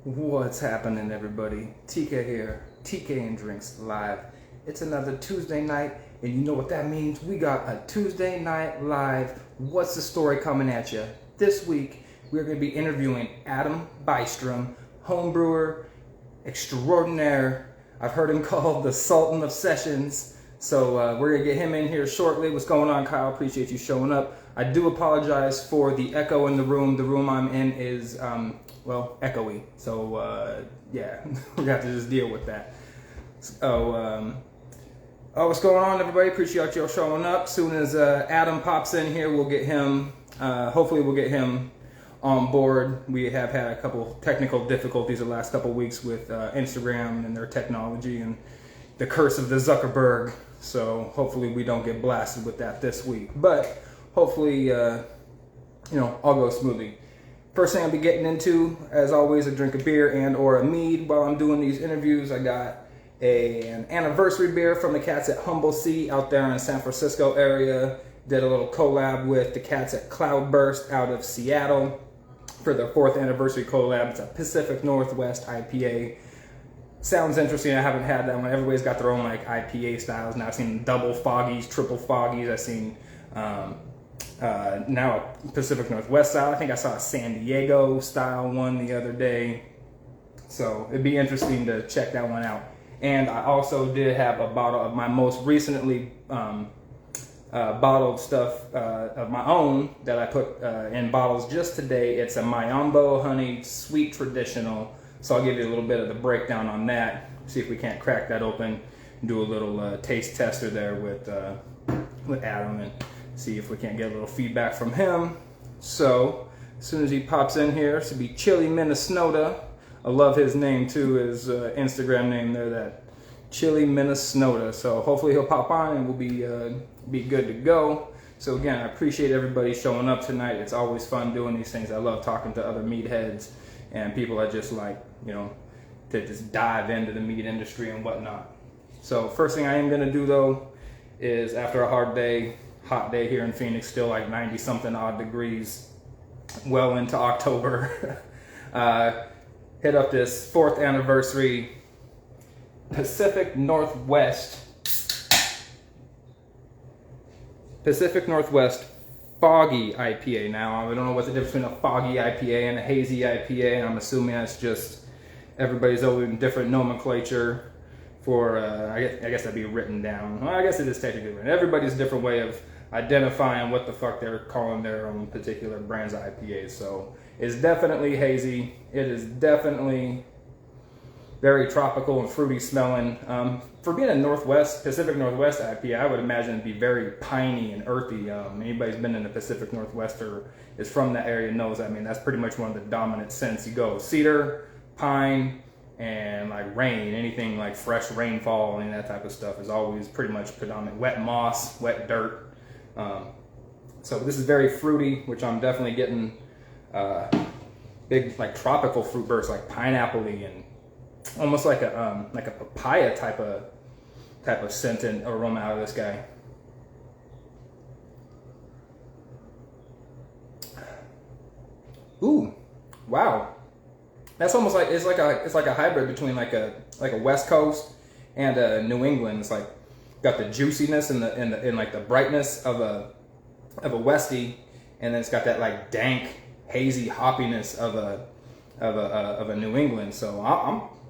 What's happening, everybody? TK here, TK and Drinks Live. It's another Tuesday night, and you know what that means? We got a Tuesday night live. What's the story coming at you? This week, we're going to be interviewing Adam Bystrom, homebrewer extraordinaire. I've heard him called the Sultan of Sessions. So we're going to get him in here shortly. What's going on, Kyle? Appreciate you showing up. I do apologize for the echo in the room. The room I'm in is, well, echoey. So, yeah, we're going to have to just deal with that. So, what's going on, everybody? Appreciate y'all showing up. As soon as Adam pops in here, we'll get him, hopefully we'll get him on board. We have had a couple technical difficulties the last couple weeks with Instagram and their technology and the curse of the Zuckerberg. So hopefully we don't get blasted with that this week. But hopefully, all goes smoothly. First thing I'll be getting into, as always, a drink of beer and or a mead. While I'm doing these interviews, I got an anniversary beer from the cats at Humble Sea out there in the San Francisco area. Did a little collab with the cats at Cloudburst out of Seattle for their 4th anniversary collab. It's a Pacific Northwest IPA. Sounds interesting. I haven't had that one. Everybody's got their own like IPA styles. Now I've seen double foggies, triple foggies. I've seen now a Pacific Northwest style. I think I saw a San Diego style one the other day. So it'd be interesting to check that one out. And I also did have a bottle of my most recently bottled stuff of my own that I put in bottles just today. It's a Mayambo honey sweet traditional. So I'll give you a little bit of the breakdown on that. See if we can't crack that open. Do a little taste tester there with Adam and see if we can't get a little feedback from him. So as soon as he pops in here, this will be Chili Minnesota. I love his name too, his Instagram name there, that Chili Minnesota. So hopefully he'll pop on and we'll be good to go. So again, I appreciate everybody showing up tonight. It's always fun doing these things. I love talking to other meat heads and people that just like, to just dive into the meat industry and whatnot. So first thing I am gonna do though is, after a hot day here in Phoenix, still like 90 something odd degrees, well into October, hit up this 4th anniversary Pacific Northwest foggy IPA. Now, I don't know what the difference between a foggy IPA and a hazy IPA. I'm assuming that's just everybody's over different nomenclature for, I guess that'd be written down. Well, I guess it is technically written. Everybody's different way of identifying what the fuck they're calling their own particular brands of IPAs. So it's definitely hazy. It is definitely very tropical and fruity smelling. For being a Pacific Northwest IPA, I would imagine it'd be very piney and earthy. Anybody's been in the Pacific Northwest or is from that area knows, that's pretty much one of the dominant scents. You go cedar, pine, and like rain. Anything like fresh rainfall and that type of stuff is always pretty much predominant. Wet moss, wet dirt. So this is very fruity, which I'm definitely getting big like tropical fruit bursts, like pineapple-y and almost like a papaya type of scent and aroma out of this guy. Ooh, wow! That's almost like it's like a hybrid between like a West Coast and a New England. It's like got the juiciness and like the brightness of a Westie, and then it's got that like dank, hazy hoppiness of a New England. So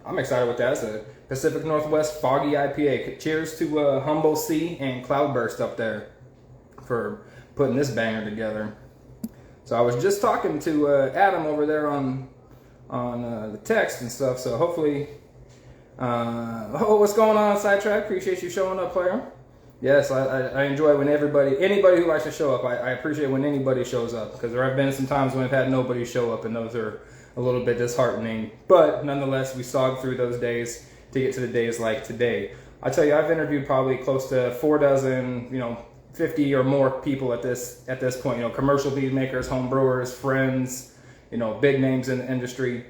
I'm excited with that. It's a Pacific Northwest foggy IPA. Cheers to Humble Sea and Cloudburst up there for putting this banger together. So I was just talking to Adam over there on the text and stuff. So hopefully, what's going on, Sidetrack? Appreciate you showing up, player. Yes, I enjoy when anybody who likes to show up. I appreciate when anybody shows up, because there have been some times when I've had nobody show up, and those are a little bit disheartening, but nonetheless, we slog through those days to get to the days like today. I tell you, I've interviewed probably close to 4 dozen, 50 or more people at this point. Commercial mead makers, home brewers, friends, big names in the industry.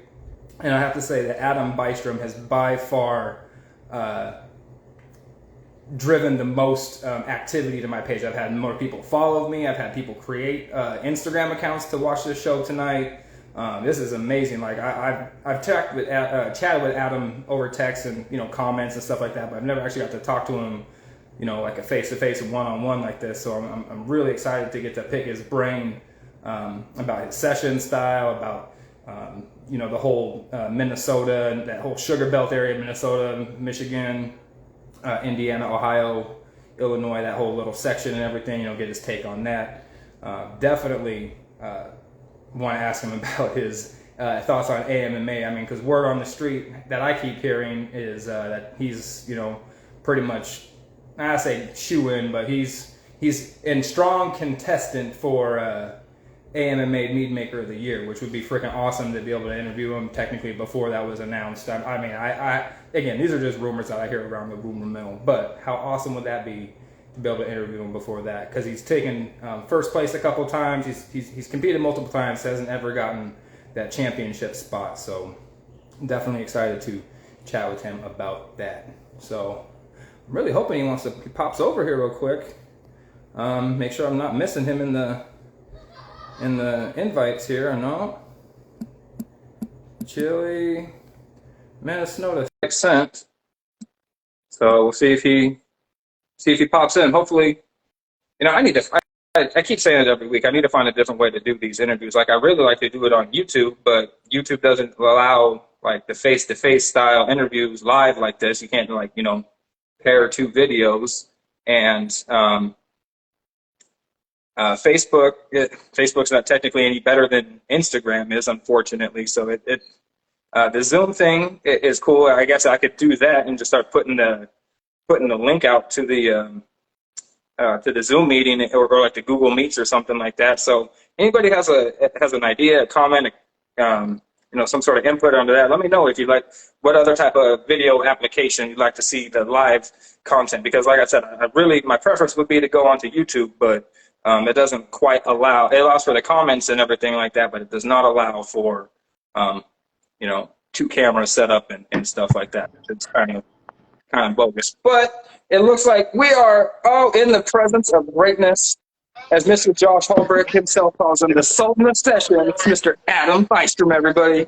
And I have to say that Adam Bystrom has by far driven the most activity to my page. I've had more people follow me. I've had people create Instagram accounts to watch this show tonight. This is amazing. Like I've chatted with Adam over text and comments and stuff like that, but I've never actually got to talk to him, like a face-to-face and one-on-one like this. So I'm really excited to get to pick his brain about his session style, about the whole Minnesota and that whole sugar belt area, Minnesota, Michigan, Indiana, Ohio, Illinois, that whole little section and everything. Get his take on that. Definitely want to ask him about his thoughts on AMMA. I mean, because word on the street that I keep hearing is that he's pretty much, I say shoe-in, but he's in strong contestant for AMMA Meadmaker of the Year, which would be freaking awesome to be able to interview him technically before that was announced. I mean, again, these are just rumors that I hear around the rumor mill, but how awesome would that be to be able to interview him before that? Because he's taken first place a couple times, he's competed multiple times, hasn't ever gotten that championship spot. So I'm definitely excited to chat with him about that. So I'm really hoping he pops over here real quick. Make sure I'm not missing him in the invites here. No, Chile, Minnesota, accent. So we'll see if he pops in. Hopefully, I keep saying it every week. I need to find a different way to do these interviews. Like, I really like to do it on YouTube, but YouTube doesn't allow like the face-to-face style interviews live like this. You can't pair two videos. And Facebook's not technically any better than Instagram is, unfortunately. So the Zoom thing is cool. I guess I could do that and just start putting the link out to the Zoom meeting or like the Google Meets or something like that. So anybody has an idea, a comment, some sort of input onto that, let me know if you like what other type of video application you'd like to see the live content. Because like I said, my preference would be to go onto YouTube, but it doesn't quite allow. It allows for the comments and everything like that, but it does not allow for two cameras set up and stuff like that. It's kind of bogus. But it looks like we are all in the presence of greatness, as Mr. Josh Holbrook himself calls him, the Sultan of Session. It's Mr. Adam Bystrom, everybody.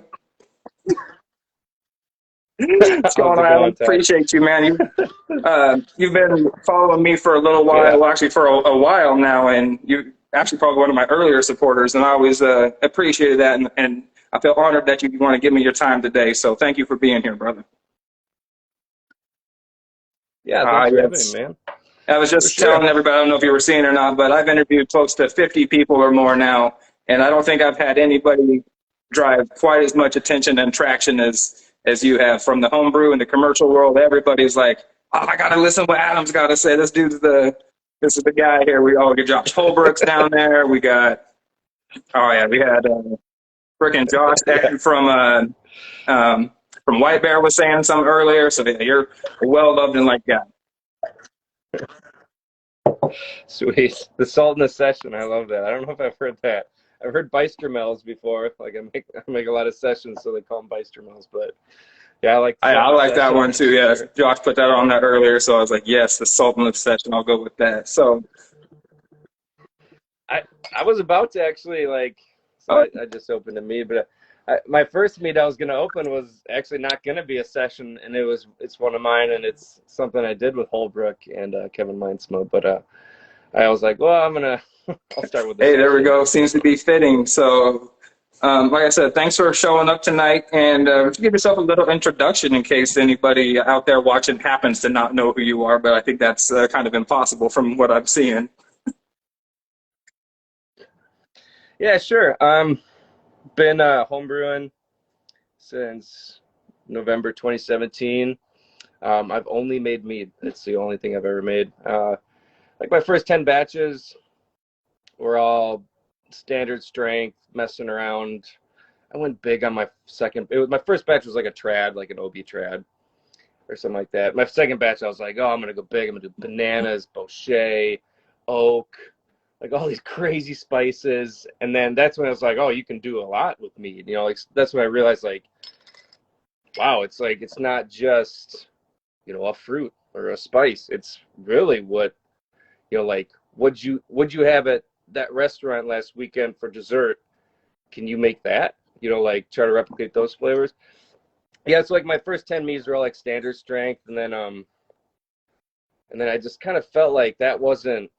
What's going on, Adam? Appreciate you, man. You've been following me for a little while, well, actually for a while now, and you're actually probably one of my earlier supporters, and I always appreciated that, and I feel honored that you want to give me your time today. So thank you for being here, brother. Yeah, thanks for having me, man. I was just telling everybody, I don't know if you were seeing or not, but I've interviewed close to 50 people or more now, and I don't think I've had anybody drive quite as much attention and traction as you have. From the homebrew and the commercial world, everybody's like, oh, I got to listen to what Adam's got to say. This is the guy here. We all get Josh Holbrook's down there. We got, we had frickin' Josh from White Bear was saying something earlier. So you're a well-loved and liked guy. Sweet. The Sultan of Session. I love that. I don't know if I've heard that. I've heard Bystromels before. Like I make a lot of sessions, so they call them Bystromels. But yeah, I like that one too. Yeah, Josh put that on that earlier, so I was like, yes, the Sultan of Session. I'll go with that. So I was about to actually I just opened a Mead, but my first Mead I was going to open was actually not going to be a session, and it's one of mine, and it's something I did with Holbrook and Kevin Mindsmo. But I was like, well, I'll start with this. Hey, there we go. Seems to be fitting. So, like I said, thanks for showing up tonight, and give yourself a little introduction in case anybody out there watching happens to not know who you are. But I think that's kind of impossible from what I'm seeing. Yeah, sure. Been homebrewing since November 2017. I've only made mead. It's the only thing I've ever made. Like my first 10 batches were all standard strength, messing around. I went big on my my first batch was like a trad, like an OB trad or something like that. My second batch, I was like, oh, I'm going to go big. I'm going to do bananas, bochet, oak, like all these crazy spices. And then that's when I was like, oh, you can do a lot with mead. That's when I realized, like, wow, it's not just, a fruit or a spice. It's really what, what'd you have at that restaurant last weekend for dessert? Can you make that? like try to replicate those flavors. Yeah, so like my first 10 meads were all like standard strength, and then I just kind of felt like that wasn't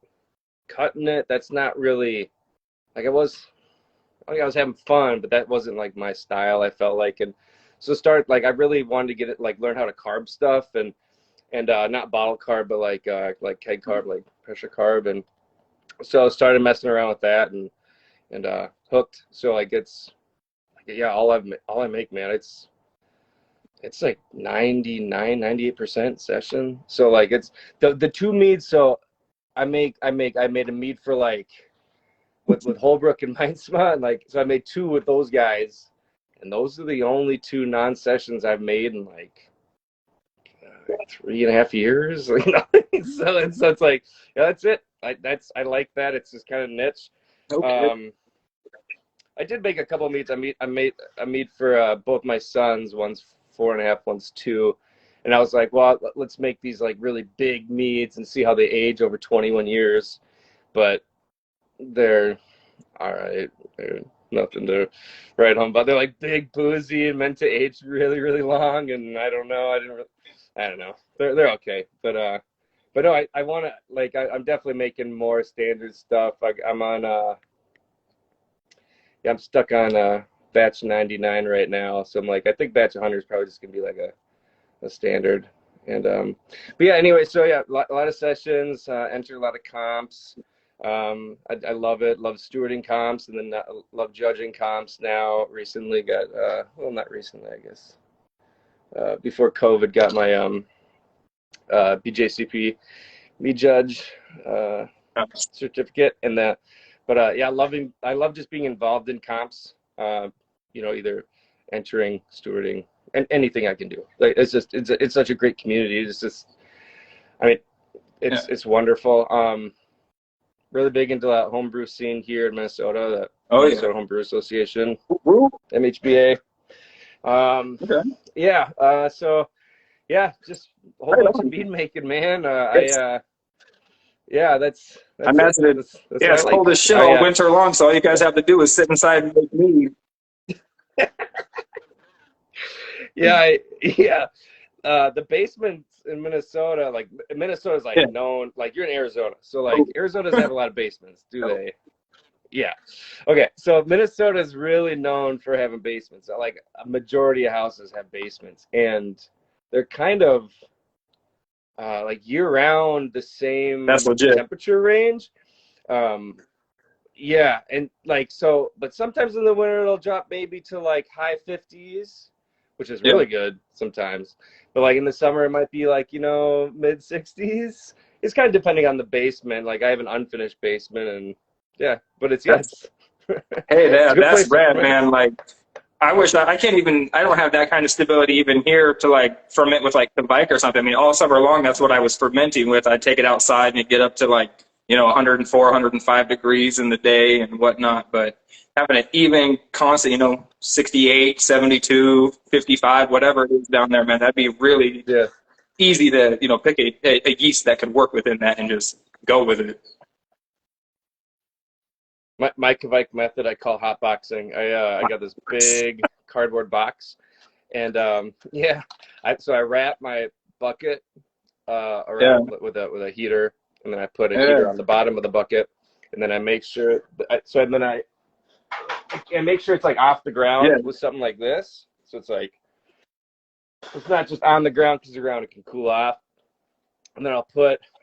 cutting it. That's not really like I think I was having fun, but that wasn't like my style, I felt like. And so I really wanted to get it, like learn how to carb stuff and not bottle carb, but like keg carb, like pressure carb. And so I started messing around with that and hooked. So like all I make, man, it's like 98% session. So like it's the two meads. So I made a mead for like with Holbrook and Meinsma, and like so I made two with those guys, and those are the only two non-sessions I've made in like 3.5 years. So it's like, yeah, that's it. I like that. It's just kind of niche. Okay. I did make a couple of meads. I made a mead for both my sons. One's 4.5, one's 2. And I was like, well, let's make these like really big meads and see how they age over 21 years. But they're all right. They're nothing to write home about. They're like big, boozy, and meant to age really, really long. And I don't know. I don't know. They're okay. But no, I want to like I'm definitely making more standard stuff. I'm on I'm stuck on batch 99 right now. So I'm like, I think batch 100 is probably just gonna be like a standard. And but yeah, anyway, so yeah, a lot of sessions, enter a lot of comps. I love it. Love stewarding comps, and then love judging comps now. Recently got well, not recently, I guess. Before COVID, got my BJCP Mead Judge certificate, and yeah, I love just being involved in comps. Either entering, stewarding, and anything I can do. Like it's such a great community. It's just, I mean, it's wonderful. Really big into that homebrew scene here in Minnesota. Minnesota Homebrew Association, MHBA. Okay. Yeah. So yeah, just a whole bunch of mead making, man. Yeah, that's I imagine it. Yeah, it's cold as shit all winter long, so all you guys have to do is sit inside and make mead. Yeah. The basements in Minnesota, like Minnesota's like known, like you're in Arizona, so like Arizona doesn't have a lot of basements, do they? Yeah. Okay, so Minnesota is really known for having basements. Like a majority of houses have basements, and they're kind of like year-round the same temperature range. Yeah, and like so, but sometimes in the winter it'll drop maybe to like high 50s, which is really good sometimes. But like in the summer it might be like, mid 60s. It's kind of depending on the basement. Like I have an unfinished basement, and yeah, but it's hey, that's rad, man. Like I wish I don't have that kind of stability even here to like ferment with like the bike or something. I mean, all summer long, that's what I was fermenting with. I'd take it outside and it'd get up to like, 104, 105 degrees in the day and whatnot. But having it even constant, 68, 72, 55, whatever it is down there, man, that'd be really easy to, pick a yeast that could work within that and just go with it. My Kvike method I call hotboxing. I got this big cardboard box, and so I wrap my bucket around with a heater, and then I put a heater on the bottom of the bucket, and then I make sure I make sure it's like off the ground with something like this, so it's like it's not just on the ground, because the ground it can cool off, and then I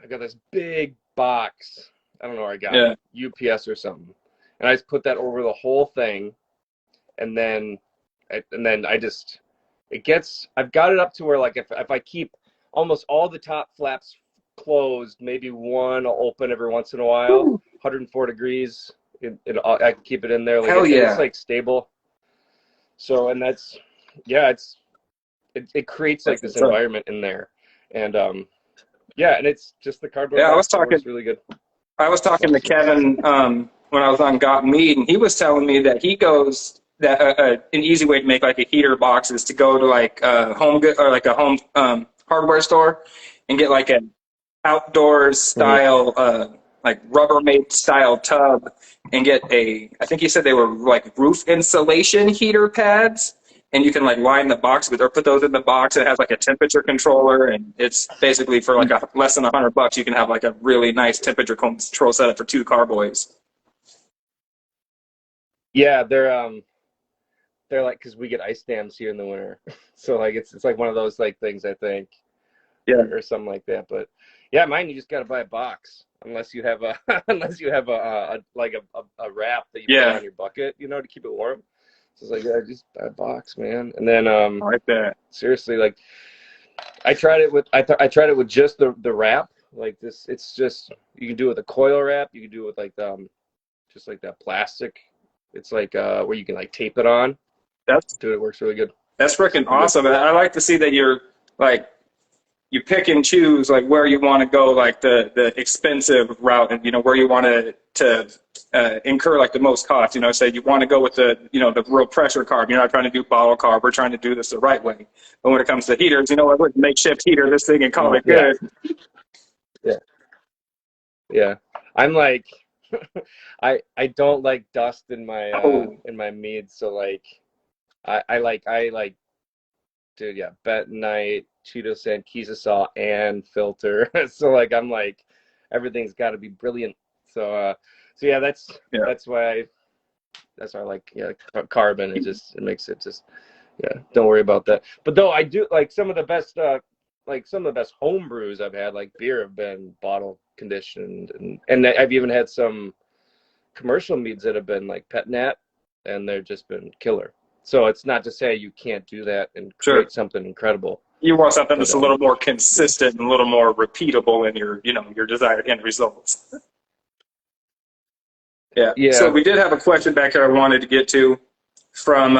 got this big box. I don't know where I got it, UPS or something. And I just put that over the whole thing, and then I've got it up to where like if I keep almost all the top flaps closed, maybe one will open every once in a while. 104 degrees, I can keep it in there. Like it's like stable. So and that's it creates like this environment in there, and and it's just the cardboard. Yeah, box. It's really good. I was talking to Kevin when I was on Got Mead, and he was telling me that he goes that an easy way to make like a heater box is to go to like a home hardware store and get like an outdoors style like Rubbermaid style tub and get I think he said they were like roof insulation heater pads, and you can like line the box with or put those in the box. It has like a temperature controller, and it's basically for like less than $100 you can have like a really nice temperature control setup for 2 carboys. Yeah, they're like, because we get ice dams here in the winter, so like it's like one of those like things, I think, Yeah. or something like that. But yeah, mine, you just got to buy a box unless you have a unless you have a like a wrap that you put on your bucket, you know, to keep it warm. So it's like, yeah, just buy a box, man. And then I like that. seriously, like I tried it with I tried it with just the wrap. Like this, it's just, you can do it with a coil wrap, you can do it with like just like that plastic. It's like where you can like tape it on. It works really good. That's freaking awesome. And I like to see that you're like, you pick and choose like where you want to go, like the expensive route, and you know where you want to incur like the most cost. You know, say you want to go with the the real pressure carb. You're not trying to do bottle carb. We're trying to do this the right way. But when it comes to heaters, you know what? Makeshift heater this thing and call it good. Yeah. I'm like, I don't like dust in my mead, so like I like dude, yeah, bentonite, Cheeto sand, Kisasol, and filter. So like I'm like, everything's got to be brilliant. So yeah, that's why I like carbon. It makes it just, yeah, don't worry about that. But though I do like some of the best home brews I've had, like beer, have been bottle conditioned, and I've even had some commercial meads that have been like pet nat, and they've just been killer. So it's not to say you can't do that and create something incredible. You want something that's a little more consistent and a little more repeatable in your desired end results. Yeah. So we did have a question back here I wanted to get to from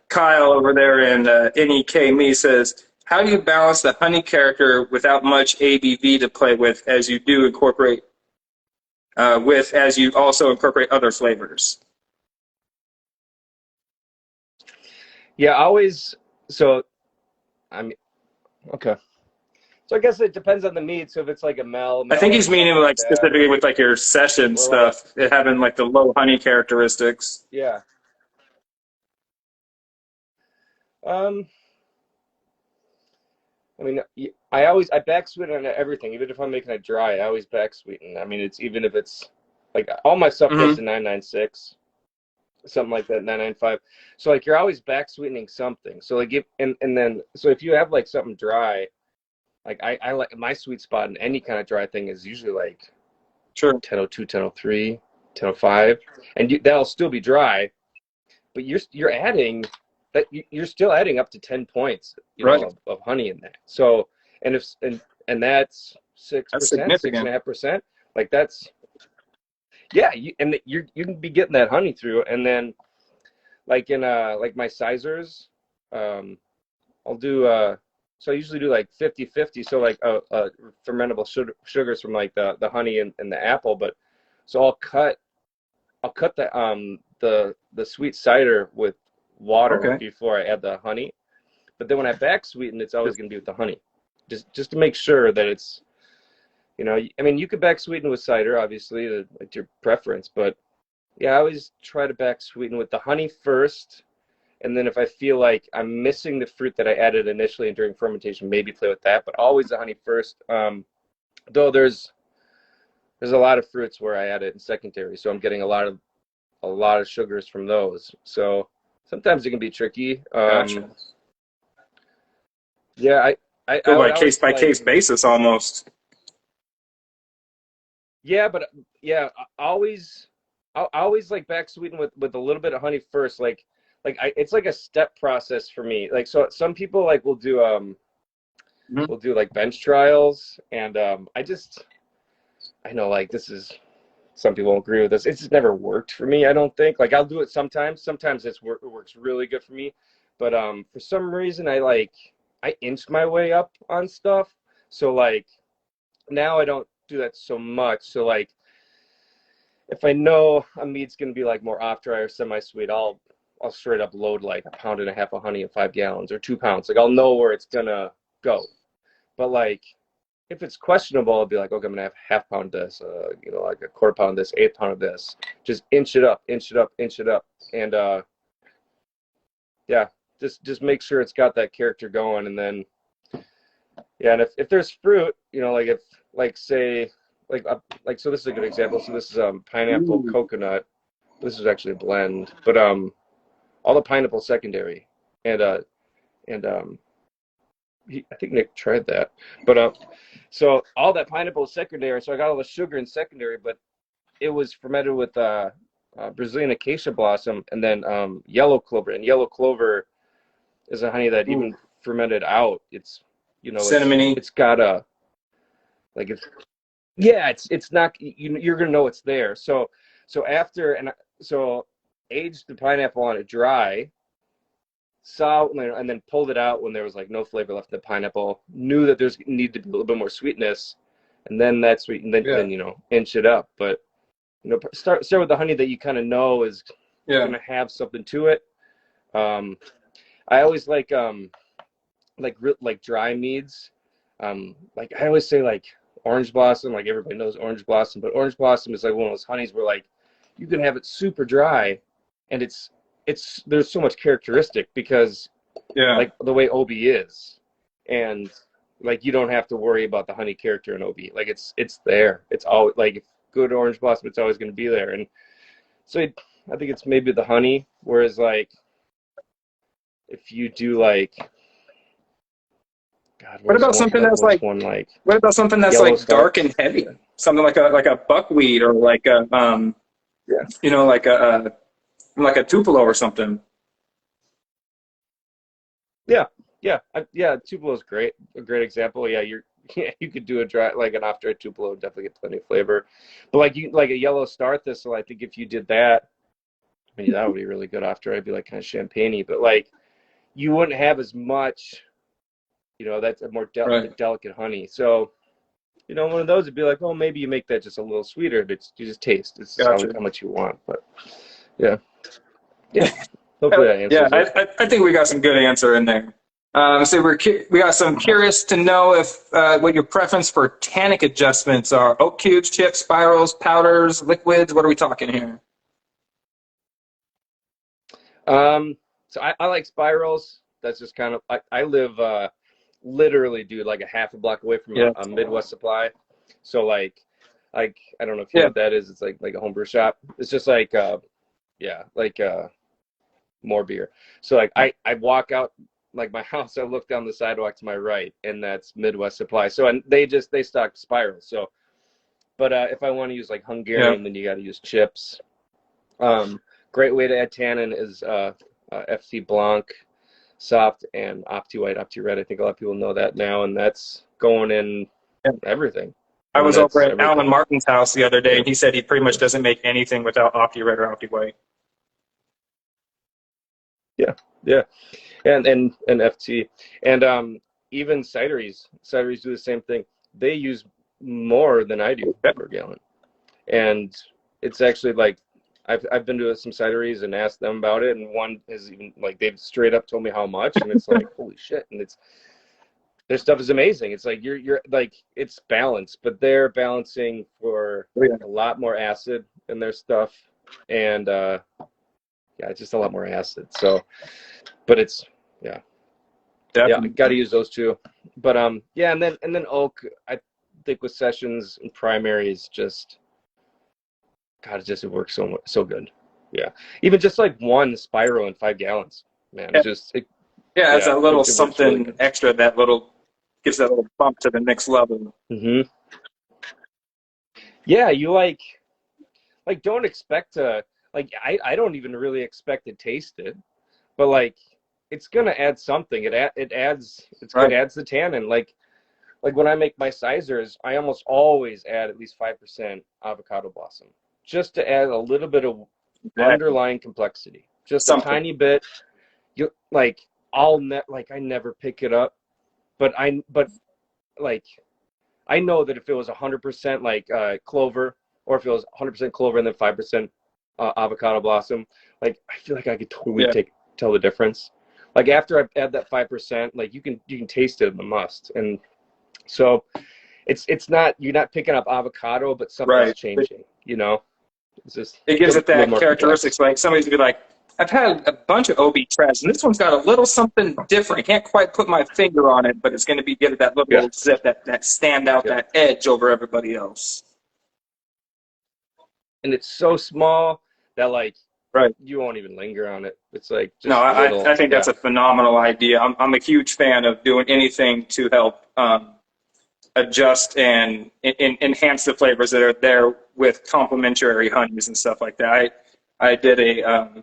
Kyle over there in NEK Me. Says, how do you balance the honey character without much ABV to play with, as you do incorporate as you also incorporate other flavors? Yeah, always. So, I mean, okay. So I guess it depends on the mead. So if it's like a mel, I think he's meaning like specifically with like your session stuff, it having like the low honey characteristics. Yeah. I mean, I back sweeten on everything. Even if I'm making it dry, I always back sweeten. I mean, it's even if it's like all my stuff goes to 996, something like that, 995. So like you're always back sweetening something. So like so if you have like something dry, like I like my sweet spot in any kind of dry thing is usually like 1002, 1003, 1005, and that'll still be dry, but you're adding that, you're still adding up to 10 points, know, of honey in that. So and that's 6%, 6.5%. Like that's, yeah, you can be getting that honey through. And then like in like my sizers, I'll do so I usually do like 50-50. So like fermentable sugars from like the honey and the apple. But so I'll cut the sweet cider with water before I add the honey. But then when I back sweeten, it's always going to be with the honey, just to make sure that it's, I mean, you could back sweeten with cider, obviously, it's your preference. But yeah, I always try to back sweeten with the honey first. And then if I feel like I'm missing the fruit that I added initially and during fermentation, maybe play with that. But always the honey first. Though there's a lot of fruits where I add it in secondary, so I'm getting a lot of sugars from those. So sometimes it can be tricky. Gotcha. Yeah, I go by case by case basis almost. Yeah, but yeah, I always like back sweeten with a little bit of honey first. It's like a step process for me. Like, so some people like will do like bench trials, and I know like this is, some people won't agree with this. It's just never worked for me, I don't think. Like I'll do it sometimes. Sometimes it works really good for me, but for some reason I inched my way up on stuff. So like now I don't do that so much. So like if I know a mead's gonna be like more off dry or semi-sweet, I'll straight up load like 1.5 pounds of honey in 5 gallons or 2 pounds. Like I'll know where it's gonna go. But like if it's questionable, I'll be like, okay, I'm gonna have half pound this, you know, like a quarter pound this, eighth pound of this. Just inch it up, inch it up, inch it up, and yeah, just make sure it's got that character going, and then yeah, and if there's fruit, you know, like if like say like so this is a good example. So this is pineapple coconut. This is actually a blend, but all the pineapple secondary, and I think Nick tried that, but so all that pineapple is secondary. So I got all the sugar in secondary, but it was fermented with Brazilian acacia blossom and then yellow clover. And yellow clover is a honey that even fermented out, it's, you know, cinnamony. It's got a like it's not, you're gonna know it's there. So aged the pineapple on it dry, saw and then pulled it out when there was like no flavor left in the pineapple, knew that there's need to be a little bit more sweetness, and then that sweet, and then you know, inch it up. But you know, start with the honey that you kind of know is gonna have something to it. I always like dry meads. Like I always say like orange blossom, like everybody knows orange blossom, but orange blossom is like one of those honeys where like you can have it super dry and it's there's so much characteristic because like the way OB is, and like you don't have to worry about the honey character in OB. Like it's there. It's always like good orange blossom, it's always going to be there. And so I think it's maybe the honey, whereas like if you do like what about something that's like dark and heavy? Something like a buckwheat or like a you know, like a Tupelo or something. Tupelo is great. A great example. Yeah, you could do a dry, like an off dry Tupelo, definitely get plenty of flavor. But like a yellow star thistle, I think if you did that, I mean that would be really good off dry. It'd be like kind of champagne-y, but like you wouldn't have as much, you know, that's a more delicate honey. So, you know, one of those would be like, well, maybe you make that just a little sweeter. But you just taste. It's how much you want. But yeah. Hopefully that answers it. I think we got some good answer in there. So we got some curious to know if what your preference for tannic adjustments are: oak cubes, chips, spirals, powders, liquids. What are we talking here? So I like spirals. That's just kind of I live literally, dude, like a half a block away from a Midwest Supply. So like I don't know if you know what that is. It's like a homebrew shop. It's just like more beer. So like I walk out like my house, I look down the sidewalk to my right, and that's Midwest Supply. So and they stock spirals. So, but if I want to use like Hungarian, then you got to use chips. Great way to add tannin is FC Blanc, soft, and Opti White, Opti Red. I think a lot of people know that now, and that's going in everything. I was over at Alan Martin's house the other day, and he said he pretty much doesn't make anything without Opti Red or Opti White. Yeah, and FT, and even cideries do the same thing. They use more than I do per gallon, and it's actually like I've been to some cideries and asked them about it, and one has even like they've straight up told me how much, and it's like holy shit, and their stuff is amazing. It's like you're like it's balanced, but they're balancing for a lot more acid in their stuff, and it's just a lot more acid. So, but it's you got to use those two. But and then oak, I think with sessions and primaries, just it works so good. Yeah, even just like one spiral in 5 gallons, man. It's a little something really extra. That little gives that little bump to the next level. Mm-hmm. Yeah, you like don't expect to like. I don't even really expect to taste it, but like it's gonna add something. It adds the tannin. Like when I make my sizers, I almost always add at least 5% avocado blossom, just to add a little bit of underlying complexity, just a tiny bit. You like I never pick it up, but I know that if it was 100% like clover, or if it was 100% clover and then 5% avocado blossom, like I feel like I could totally tell the difference. Like after I add that 5%, like you can taste it in the must. And so it's not, you're not picking up avocado, but something's changing, you know? It's just, it gives it that characteristics. Like somebody's gonna be like, I've had a bunch of OB trash, and this one's got a little something different. I can't quite put my finger on it, but it's going to give it that little zip, that stand out, that edge over everybody else. And it's so small that like you won't even linger on it. It's like just no, I think that's a phenomenal idea. I'm a huge fan of doing anything to help adjust and enhance the flavors that are there with complementary honeys and stuff like that. I did a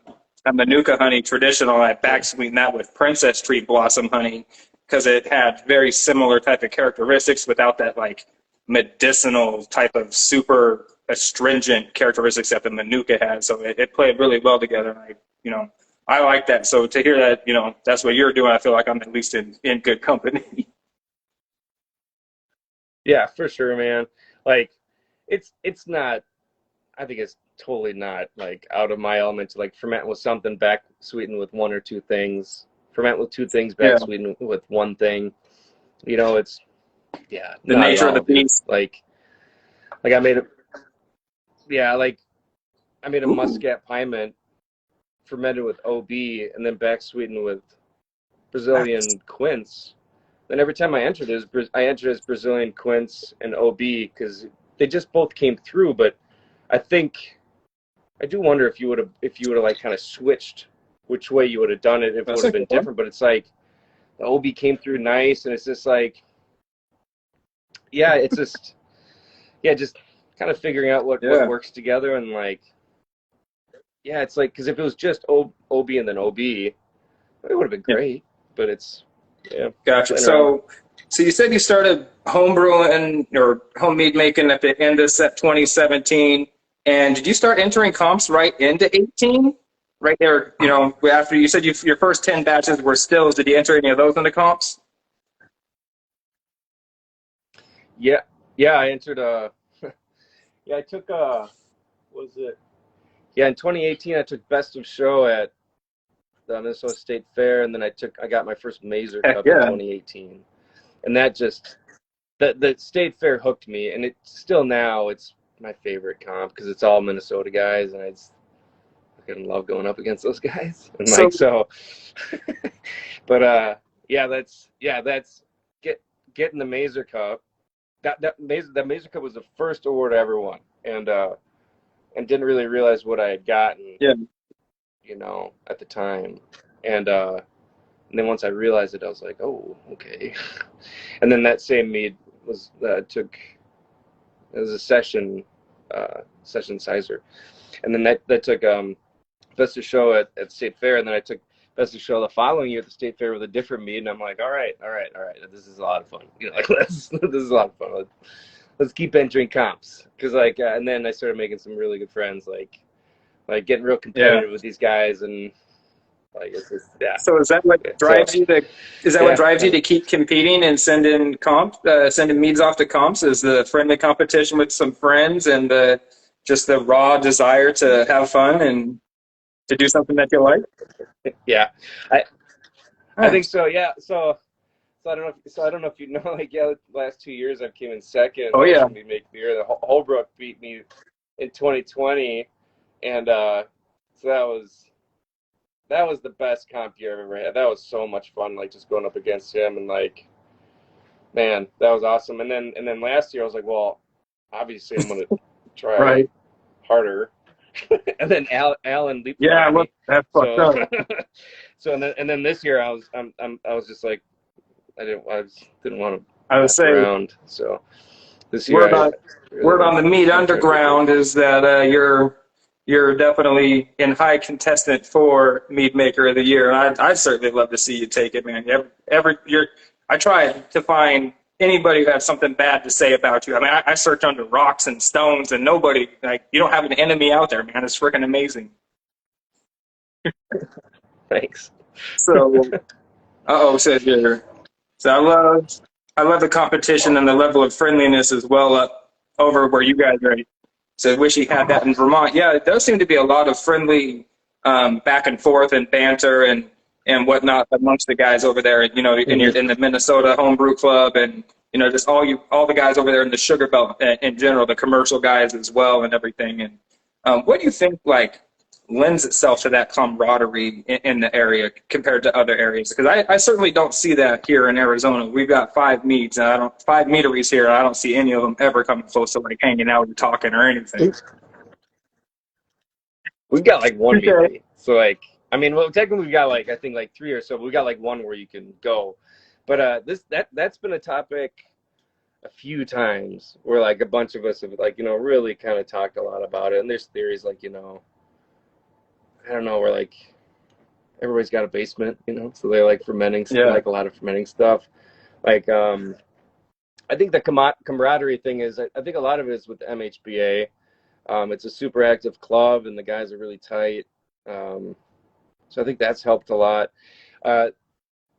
Manuka honey traditional. I back sweetened that with Princess Tree Blossom honey because it had very similar type of characteristics without that like medicinal type of super astringent characteristics that the Manuka had. So it played really well together. And I like that. So to hear that, that's what you're doing, I feel like I'm at least in good company. Yeah, for sure, man. Like it's not, I think it's totally not like out of my element to like ferment with something, back sweeten with one or two things, ferment with two things, back sweeten with one thing. It's the nature of the beast. Like I made a Muscat pie mint fermented with OB and then back sweetened with Brazilian quince. Then every time I entered as Brazilian quince and OB because they just both came through. But I do wonder if you would have like kind of switched which way you would have done it, if it would have been different. But it's like the OB came through nice, and it's just like, it's just kind of figuring out what works together, and like, it's like, because if it was just OB and then OB, it would have been great. But it's gotcha. So you said you started home brewing or home mead making at the end of 2017. And did you start entering comps right into 18? Right there, after you said your first 10 batches were stills, did you enter any of those into comps? Yeah, I entered I took what was it? Yeah, in 2018 I took Best of Show at the Minnesota State Fair, and then I got my first Mazer Cup in 2018. And that just the State Fair hooked me, and it's still now it's my favorite comp because it's all Minnesota guys, and I fucking love going up against those guys. And but that's getting the Mazer Cup. That Mazer Cup was the first award I ever won, and didn't really realize what I had gotten. At the time, and then once I realized it, I was like, oh, okay. And then that same mead was it was a session sizer, and then that took Best of Show at State Fair, and then I took Best of Show the following year at the State Fair with a different mead, and I'm like, all right, this is a lot of fun. This is a lot of fun. Let's keep entering comps, because and then I started making some really good friends, like getting real competitive with these guys, and it's just, So is that what drives you to keep competing and sending meads off to comps? Is the friendly competition with some friends and just the raw desire to have fun and to do something that you like? Yeah, I think so. Yeah, so I don't know if you know, the last 2 years I've came in second. Oh yeah, we make beer. The Holbrook beat me in 2020, and so that was the best comp year I've ever had. That was so much fun, just going up against him, and man, that was awesome. And then last year I was like, well, obviously I'm gonna try harder. And then Alan leaped. Yeah, that's fucked up. So and then this year I was just like, I didn't want to. I was saying around. So this year, word on the Mead Underground is that you're definitely in high contestant for Mead Maker of the Year, and I'd certainly love to see you take it, man. I tried to find anybody who had something bad to say about you. I mean, I searched under rocks and stones, and nobody, you don't have an enemy out there, man. It's freaking amazing. Thanks. So, said here. So I love the competition and the level of friendliness as well up over where you guys are. So I wish you had that in Vermont. Yeah, it does seem to be a lot of friendly back and forth and banter and whatnot amongst the guys over there. In the Minnesota Homebrew Club and you know, just all the guys over there in the sugar belt in general, the commercial guys as well and everything. And what do you think like lends itself to that camaraderie in the area compared to other areas? Because I certainly don't see that here in Arizona. We've got 5 meads, and five meaderies here, and I don't see any of them ever coming close to like hanging out and talking or anything. We've got like one Okay. meadery. So like, I mean, well, technically we've got like, I think like 3 or so, but we got like one where you can go. But that's been a topic a few times where like a bunch of us have like, you know, really kind of talked a lot about it. And there's theories like, you know, I don't know, where like everybody's got a basement, you know, so they're like fermenting, like a lot of fermenting stuff. Like, I think the camaraderie thing is, I think a lot of it is with the MHBA. It's a super active club and the guys are really tight. So I think that's helped a lot.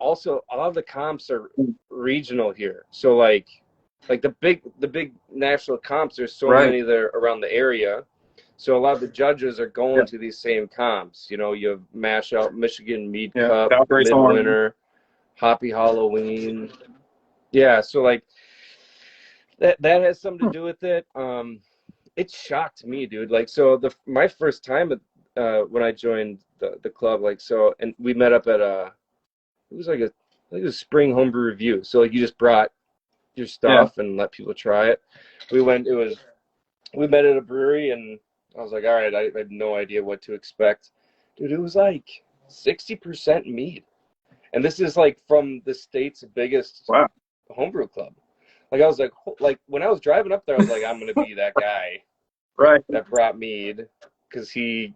Also, a lot of the comps are regional here. So like the big national comps, there's so many that are around the area. So a lot of the judges are going to these same comps. You know, you have Mash Out, Michigan Mead Cup, Midwinter, Hoppy Halloween. Yeah, so like that has something to do with it. It shocked me, dude. Like, so my first time when I joined the club, like, so, and we met up at it was like a spring homebrew review. So like you just brought your stuff and let people try it. We met at a brewery and I was like, all right, I had no idea what to expect. Dude, it was like 60% mead. And this is like from the state's biggest homebrew club. Like I was like when I was driving up there, I was like, I'm going to be that guy that brought mead because he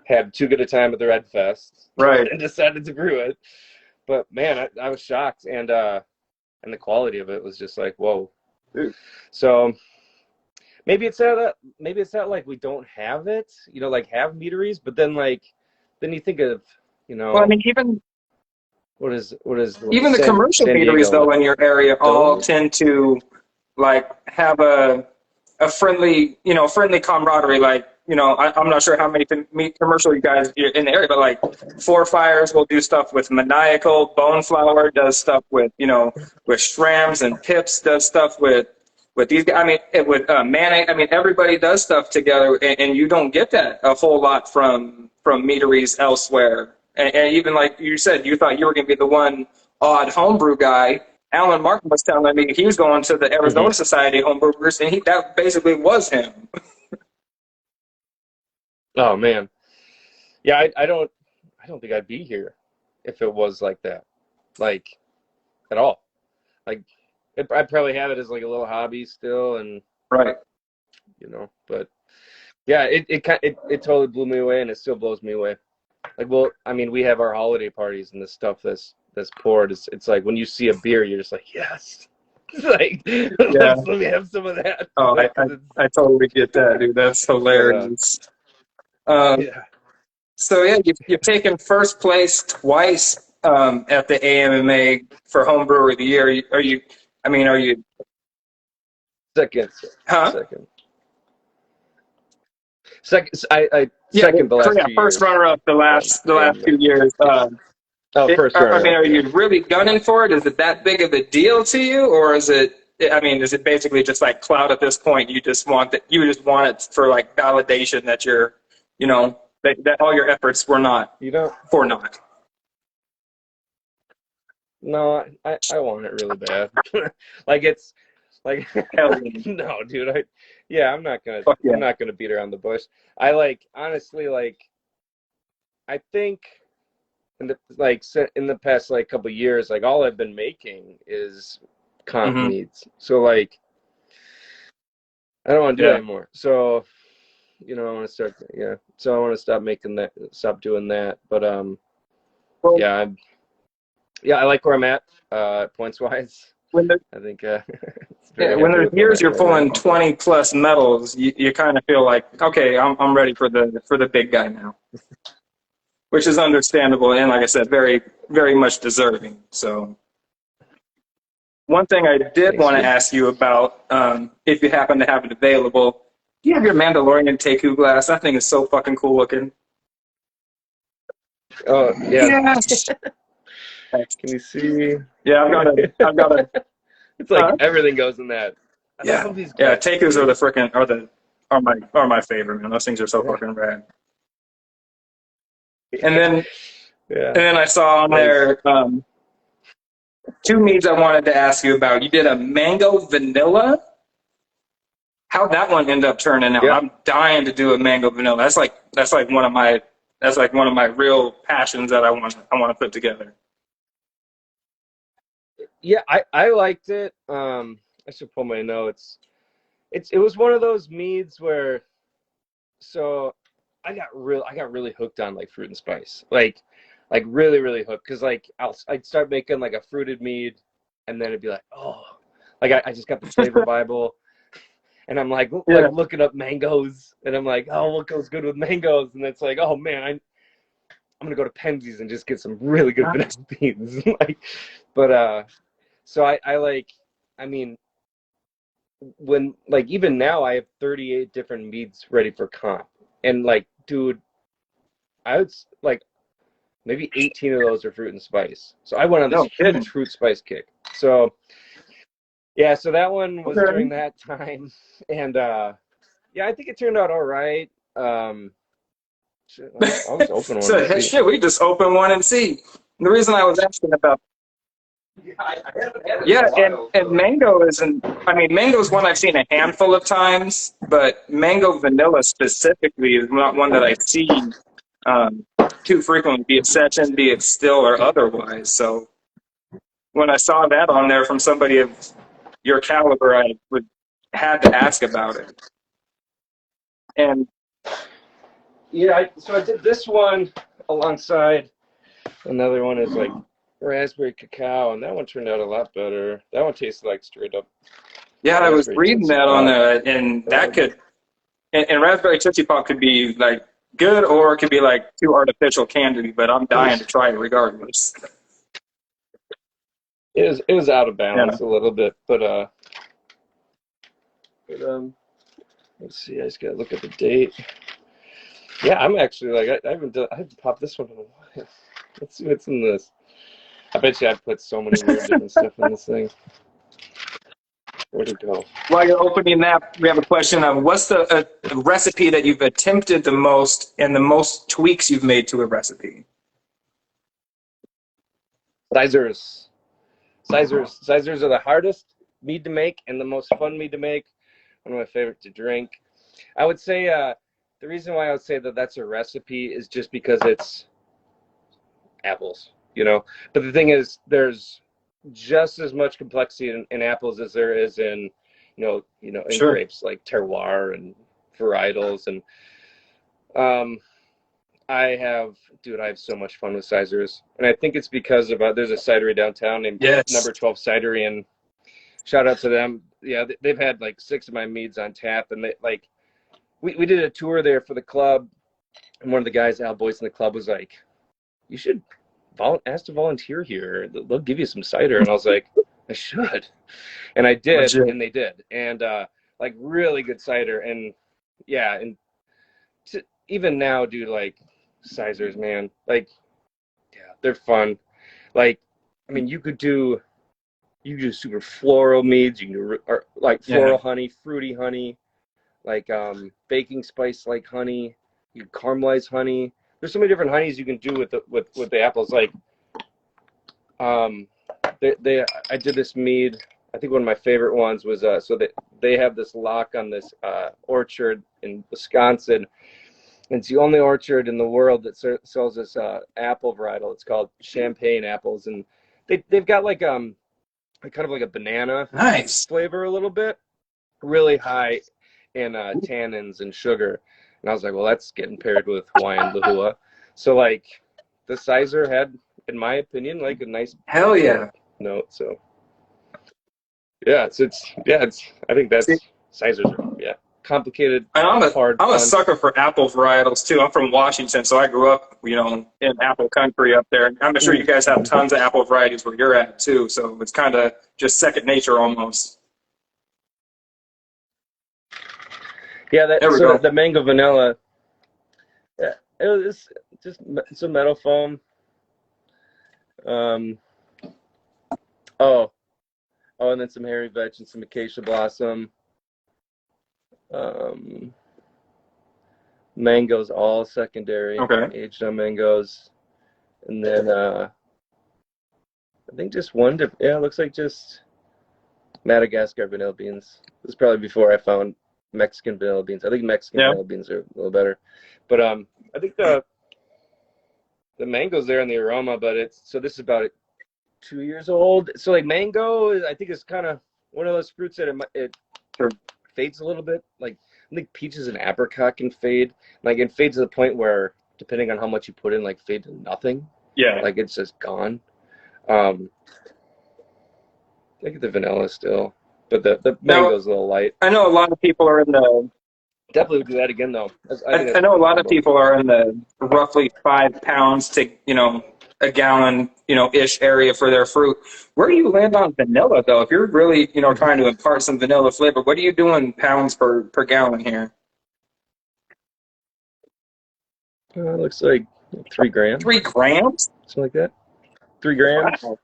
had too good a time at the Red Fest and decided to brew it. But man, I was shocked. And the quality of it was just like, whoa. Dude. So maybe it's that like we don't have it, you know, like have meaderies, but then you think of, you know, well, I mean, even even the commercial meaderies though in your area all tend to like have a friendly camaraderie. Like, you know, I'm not sure how many commercial you guys in the area, but like Four Fires will do stuff with Maniacal, Bone Flower does stuff with, you know, with Strams, and Pips does stuff with these guys. I mean, with Manic, I mean, everybody does stuff together, and you don't get that a whole lot from meaderies elsewhere. And even like you said, you thought you were going to be the one odd homebrew guy. Alan Martin was telling me he was going to the Arizona Society of Homebrewers, and that basically was him. Oh man, yeah, I don't think I'd be here if it was like that, like at all. Like I'd probably have it as like a little hobby still, and you know. But yeah, it totally blew me away, and it still blows me away. Like, well, I mean, we have our holiday parties and the stuff that's poured. It's like when you see a beer, you're just like, yes. Like, let me have some of that. Oh, I totally get that, dude. That's hilarious. So yeah, you've taken first place twice at the AMMA for Home Brewer of the Year. Are you second? Huh? Second. Second the last 2 years. First runner up the last 2 years. First runner. I mean, are you really gunning for it? Is it that big of a deal to you, or is it? I mean, is it basically just like clout at this point? You just want it for like validation that you're, you know, that all your efforts were not, for naught. No, I want it really bad. Like it's like no, dude. I'm not gonna beat around the bush. Honestly, I think in the past like couple of years, like all I've been making is comp meads. So like I don't want to do it anymore. So you know, I want to start. Yeah, so I want to stop doing that. But I like where I'm at points wise. I think when there's years you're pulling 20 plus medals, you kind of feel like, okay, I'm ready for the big guy now, which is understandable and, like I said, very very much deserving. So one thing I did want to ask you about, if you happen to have it available, do you have your Mandalorian Teku glass? That thing is so fucking cool looking. Oh yeah. Yes. Can you see? Yeah, I've got a It's like everything goes in that. I love these guys. Takus are the freaking are my favorite, man. Those things are so fucking rad. And then I saw on there two meads I wanted to ask you about. You did a mango vanilla. How'd that one end up turning out? Yeah. I'm dying to do a mango vanilla. That's like one of my real passions that I want to put together. Yeah, I liked it. I should pull my notes. It was one of those meads where, so I got really hooked on like fruit and spice, like really really hooked, because like I'd start making like a fruited mead, and then it'd be like, oh, like I just got the flavor Bible, and I'm like looking up mangoes, and I'm like, oh, what goes good with mangoes, and it's like, oh man, I'm gonna go to Penzies and just get some really good vanilla beans, like, but so I mean, when like even now I have 38 different meads ready for comp, and like, dude, I would like maybe 18 of those are fruit and spice. So I went on this huge fruit spice kick. So yeah, so that one was during that time, and yeah, I think it turned out all right. I'll just open one. So shit, we just open one and see. The reason I was asking about and mango isn't. I mean, mango is one I've seen a handful of times, but mango vanilla specifically is not one that I see too frequently, be it session, be it still, or otherwise. So when I saw that on there from somebody of your caliber, I had to ask about it. And yeah, so I did this one alongside another one is like raspberry cacao, and that one turned out a lot better. That one tasted like straight up. Yeah, I was reading that on there, and that could, and raspberry Tootsie Pop could be like good, or it could be like too artificial candy. But I'm dying to try it regardless. It was out of balance a little bit, but let's see. I just gotta look at the date. Yeah, I'm actually like I haven't popped this one in a while. Let's see what's in this. I bet you I've put so many weird different stuff in this thing. Where'd it go? While you're opening that, we have a question of what's the recipe that you've attempted the most and the most tweaks you've made to a recipe? Sizers. Sizers are the hardest mead to make and the most fun mead to make. One of my favorite to drink. I would say the reason why I would say that that's a recipe is just because it's apples, you know. But the thing is, there's just as much complexity in apples as there is in, in grapes, like terroir and varietals. And I have so much fun with Sizers, and I think it's because of there's a cidery downtown named Number 12 Cidery, and shout out to them. Yeah, they've had like 6 of my meads on tap, and they like we did a tour there for the club, and one of the guys, Al Boyce in the club, was like, "You should ask to volunteer here. They'll give you some cider." And I was like, I should, and I did, and they did, and like really good cider, and yeah, and even now, dude, like Sizers, man, like yeah, they're fun. Like, I mean, you do super floral meads. You can do like floral honey, fruity honey, like baking spice like honey. You can caramelize honey. There's so many different honeys you can do with the apples. Like, I did this mead. I think one of my favorite ones was so they have this lock on this orchard in Wisconsin. And it's the only orchard in the world that sells this apple varietal. It's called Champagne apples, and they've got like kind of like a banana flavor a little bit, really high in tannins and sugar. And I was like, well, that's getting paired with Hawaiian Lehua. So like the Sizer had, in my opinion, like a nice note. So yeah, it's I think that's Sizers are complicated. And I'm a sucker for apple varietals too. I'm from Washington, so I grew up, in apple country up there. I'm sure you guys have tons of apple varieties where you're at too. So it's kind of just second nature almost. Yeah, the mango vanilla. Yeah, it's just some metal foam. Oh Oh, and then some hairy vetch and some acacia blossom. Mangoes, all secondary. Okay. Aged on mangoes. And then I think just one, yeah, it looks like just Madagascar vanilla beans. This is probably before I found Mexican vanilla beans. I think Mexican vanilla beans are a little better. But I think the mango's there in the aroma, but this is about 2 years old. So like mango, I think is kind of one of those fruits that it fades a little bit. Like I think peaches and apricot can fade. Like it fades to the point where, depending on how much you put in, like fade to nothing. Yeah. Like it's just gone. I get the vanilla still, but the mango's a little light. I know a lot of people are in the. Definitely would do that again though. I know a lot of people are in the roughly 5 pounds to a gallon ish area for their fruit. Where do you land on vanilla though? If you're really trying to impart some vanilla flavor, what are you doing pounds per gallon here? Looks like 3 grams. 3 grams? Something like that. 3 grams. Wow.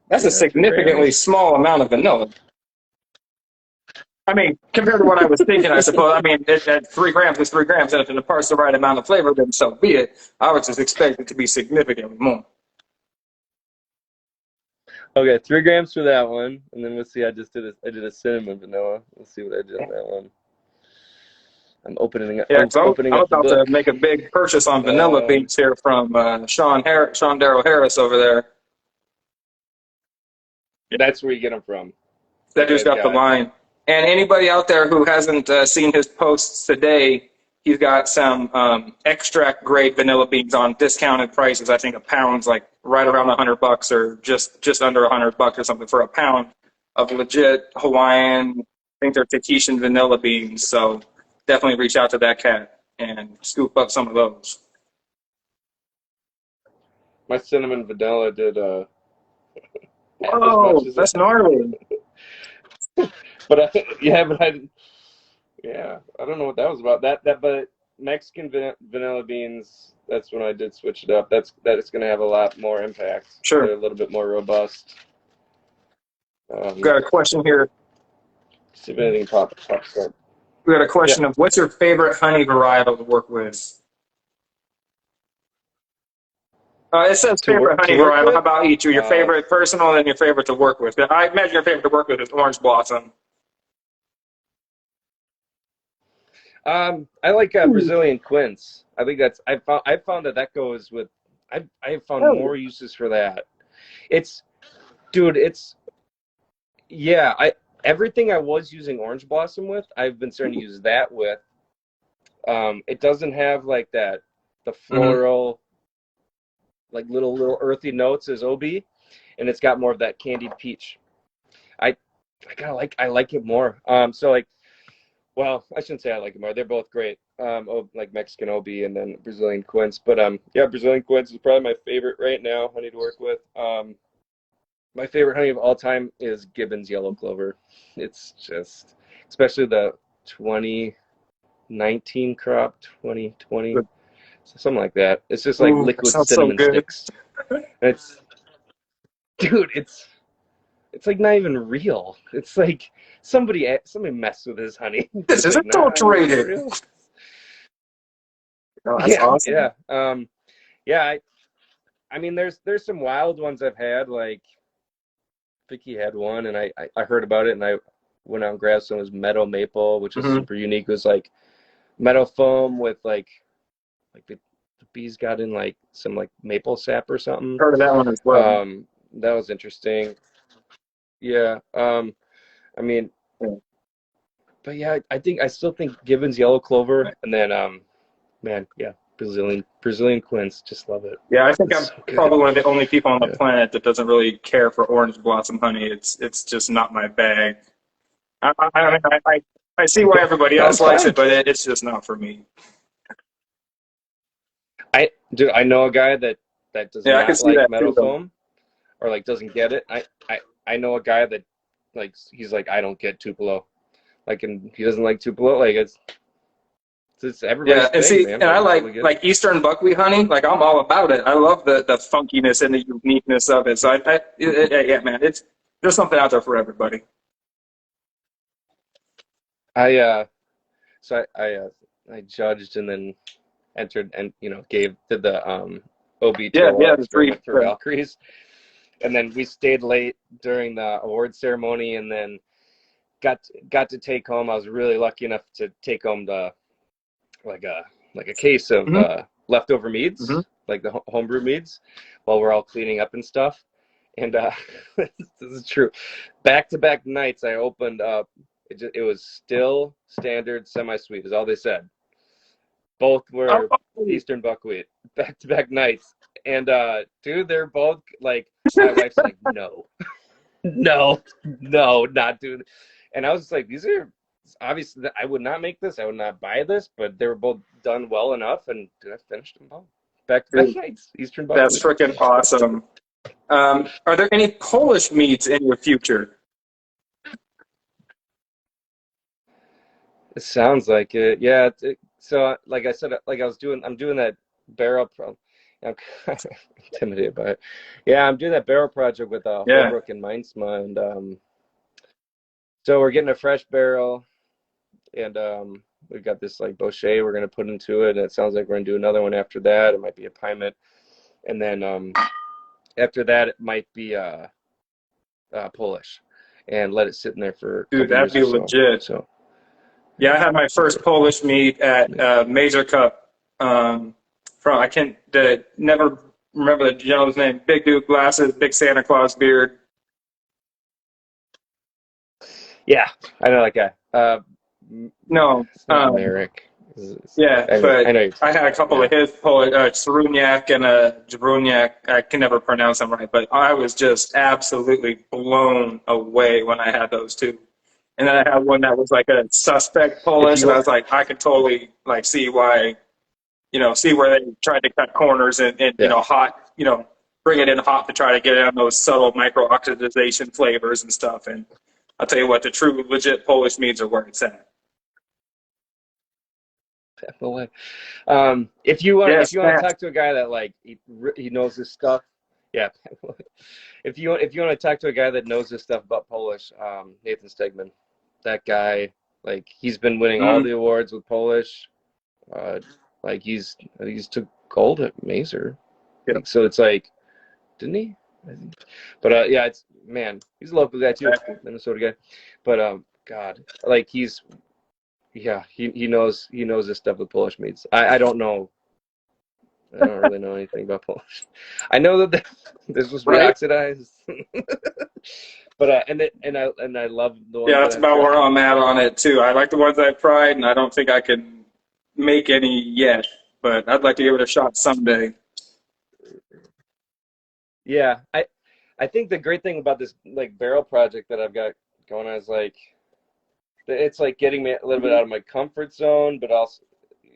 That's a significantly small amount of vanilla. I mean, compared to what I was thinking, I suppose. I mean, at 3 grams is 3 grams, and if it imparts the right amount of flavor, then so be it. I would just expect it to be significantly more. Okay, 3 grams for that one, and then we'll see. I did a cinnamon vanilla. We'll see what I did on that one. I'm opening up. Yeah, so I'm about to make a big purchase on vanilla beans here from Sean Darrell Harris over there. That's where you get them from. That dude's got the line. And anybody out there who hasn't seen his posts today, he's got some extract grade vanilla beans on discounted prices. I think a pound's like right around $100 or just under $100 or something for a pound of legit Hawaiian. I think they're Tahitian vanilla beans. So definitely reach out to that cat and scoop up some of those. My cinnamon vanilla did. Oh, that's gnarly. But I don't know what that was about. But Mexican vanilla beans, that's when I did switch it up. That it's going to have a lot more impact. Sure. They're a little bit more robust. Got a question here. See if anything pops up. We got a question of what's your favorite honey varietal to work with? It says favorite honey varietal. How about each? Your favorite personal and your favorite to work with. I imagine your favorite to work with is Orange Blossom. I like Brazilian quince. I think that's I found that goes with. I have found more uses for that. Everything I was using Orange Blossom with, I've been starting to use that with. It doesn't have like the floral, like little earthy notes as OB, and it's got more of that candied peach. I like it more. Well, I shouldn't say I like it more. They're both great. Like Mexican OB and then Brazilian quince. But Brazilian quince is probably my favorite right now honey to work with. My favorite honey of all time is Gibbons Yellow Clover. It's just, especially the 2019 crop, 2020, something like that. It's just like liquid cinnamon sticks. It's like not even real. It's like somebody messed with his honey. This is adulterated. That's awesome. Yeah. I mean, there's some wild ones I've had. Like Vicky had one, and I heard about it, and I went out and grabbed some. It was meadow maple, which is super unique. It was like meadow foam with like the bees got in like some like maple sap or something. Heard of that one as well. That was interesting. Yeah. I mean, but yeah, I still think Gibbons Yellow Clover, and then Brazilian quince. Just love it. Yeah, I think I'm probably one of the only people on the planet that doesn't really care for orange blossom honey. It's just not my bag. I see why everybody else likes it, but it's just not for me. I know a guy that does not like meadow foam, or like doesn't get it. I know a guy that he's like, I don't get Tupelo, and he doesn't like Tupelo. Like it's everybody's thing, and see, man. And I like Eastern buckwheat honey. Like I'm all about it. I love the funkiness and the uniqueness of it. So man, it's There's something out there for everybody. I judged and then entered and did the OB tour The three. experiment for Valkyries, and then we stayed late during the award ceremony, and then got to take home. I was really lucky enough to take home the like a case of leftover meads, like the homebrew meads, while we're all cleaning up and stuff. And this is true. Back-to-back nights, I opened up. It was still standard semi-sweet, is all they said. Both were Eastern buckwheat. Back-to-back nights, and dude, they're both like. My wife's like, no, not doing. And I was like, these are obviously. I would not make this. I would not buy this. But they were both done well enough, and dude, I finished them both. Back-to-back nights, Eastern buckwheat. That's freaking awesome. Are there any Polish meads in your future? It sounds like it. Yeah. So, like I said, I'm doing that barrel. I'm kind of intimidated by it. Yeah, I'm doing that barrel project with Holbrook and Meinsma, and so we're getting a fresh barrel, and we've got this like Bochet we're gonna put into it, and it sounds like we're gonna do another one after that. It might be a Pymet, and then after that it might be Polish, and let it sit in there for. Dude, that'd be legit. So. Yeah, I had my first Polish mead at Major Cup. I never remember the gentleman's name. Big dude, glasses, big Santa Claus beard. Yeah, I know that guy. No, Eric. Yeah, I had a couple of his Polish, Ceruniak and Jaruniak. I can never pronounce them right, but I was just absolutely blown away when I had those two. And then I had one that was like a suspect Polish, and I was like, I could totally like see why, see where they tried to cut corners and hot, bring it in hot to try to get on those subtle micro oxidization flavors and stuff. And I'll tell you what, the true legit Polish meads are where it's at. Definitely. If you want to talk to a guy that like he knows his stuff, yeah. If you want to talk to a guy that knows his stuff about Polish, Nathan Stegman, that guy, like he's been winning all the awards with Polish. Like he's took gold at Mazer. Yeah. So it's like, didn't he? But yeah, he's a local guy too, Minnesota guy. But God, like he knows his stuff with Polish meats. I don't know. I don't really know anything about Polish. I know that this was reoxidized, but and I love the ones. Yeah, that's about where I'm at on it too. I like the ones I've tried, and I don't think I can make any yet, but I'd like to give it a shot someday. Yeah, I think the great thing about this like barrel project that I've got going on is like it's like getting me a little bit out of my comfort zone, but also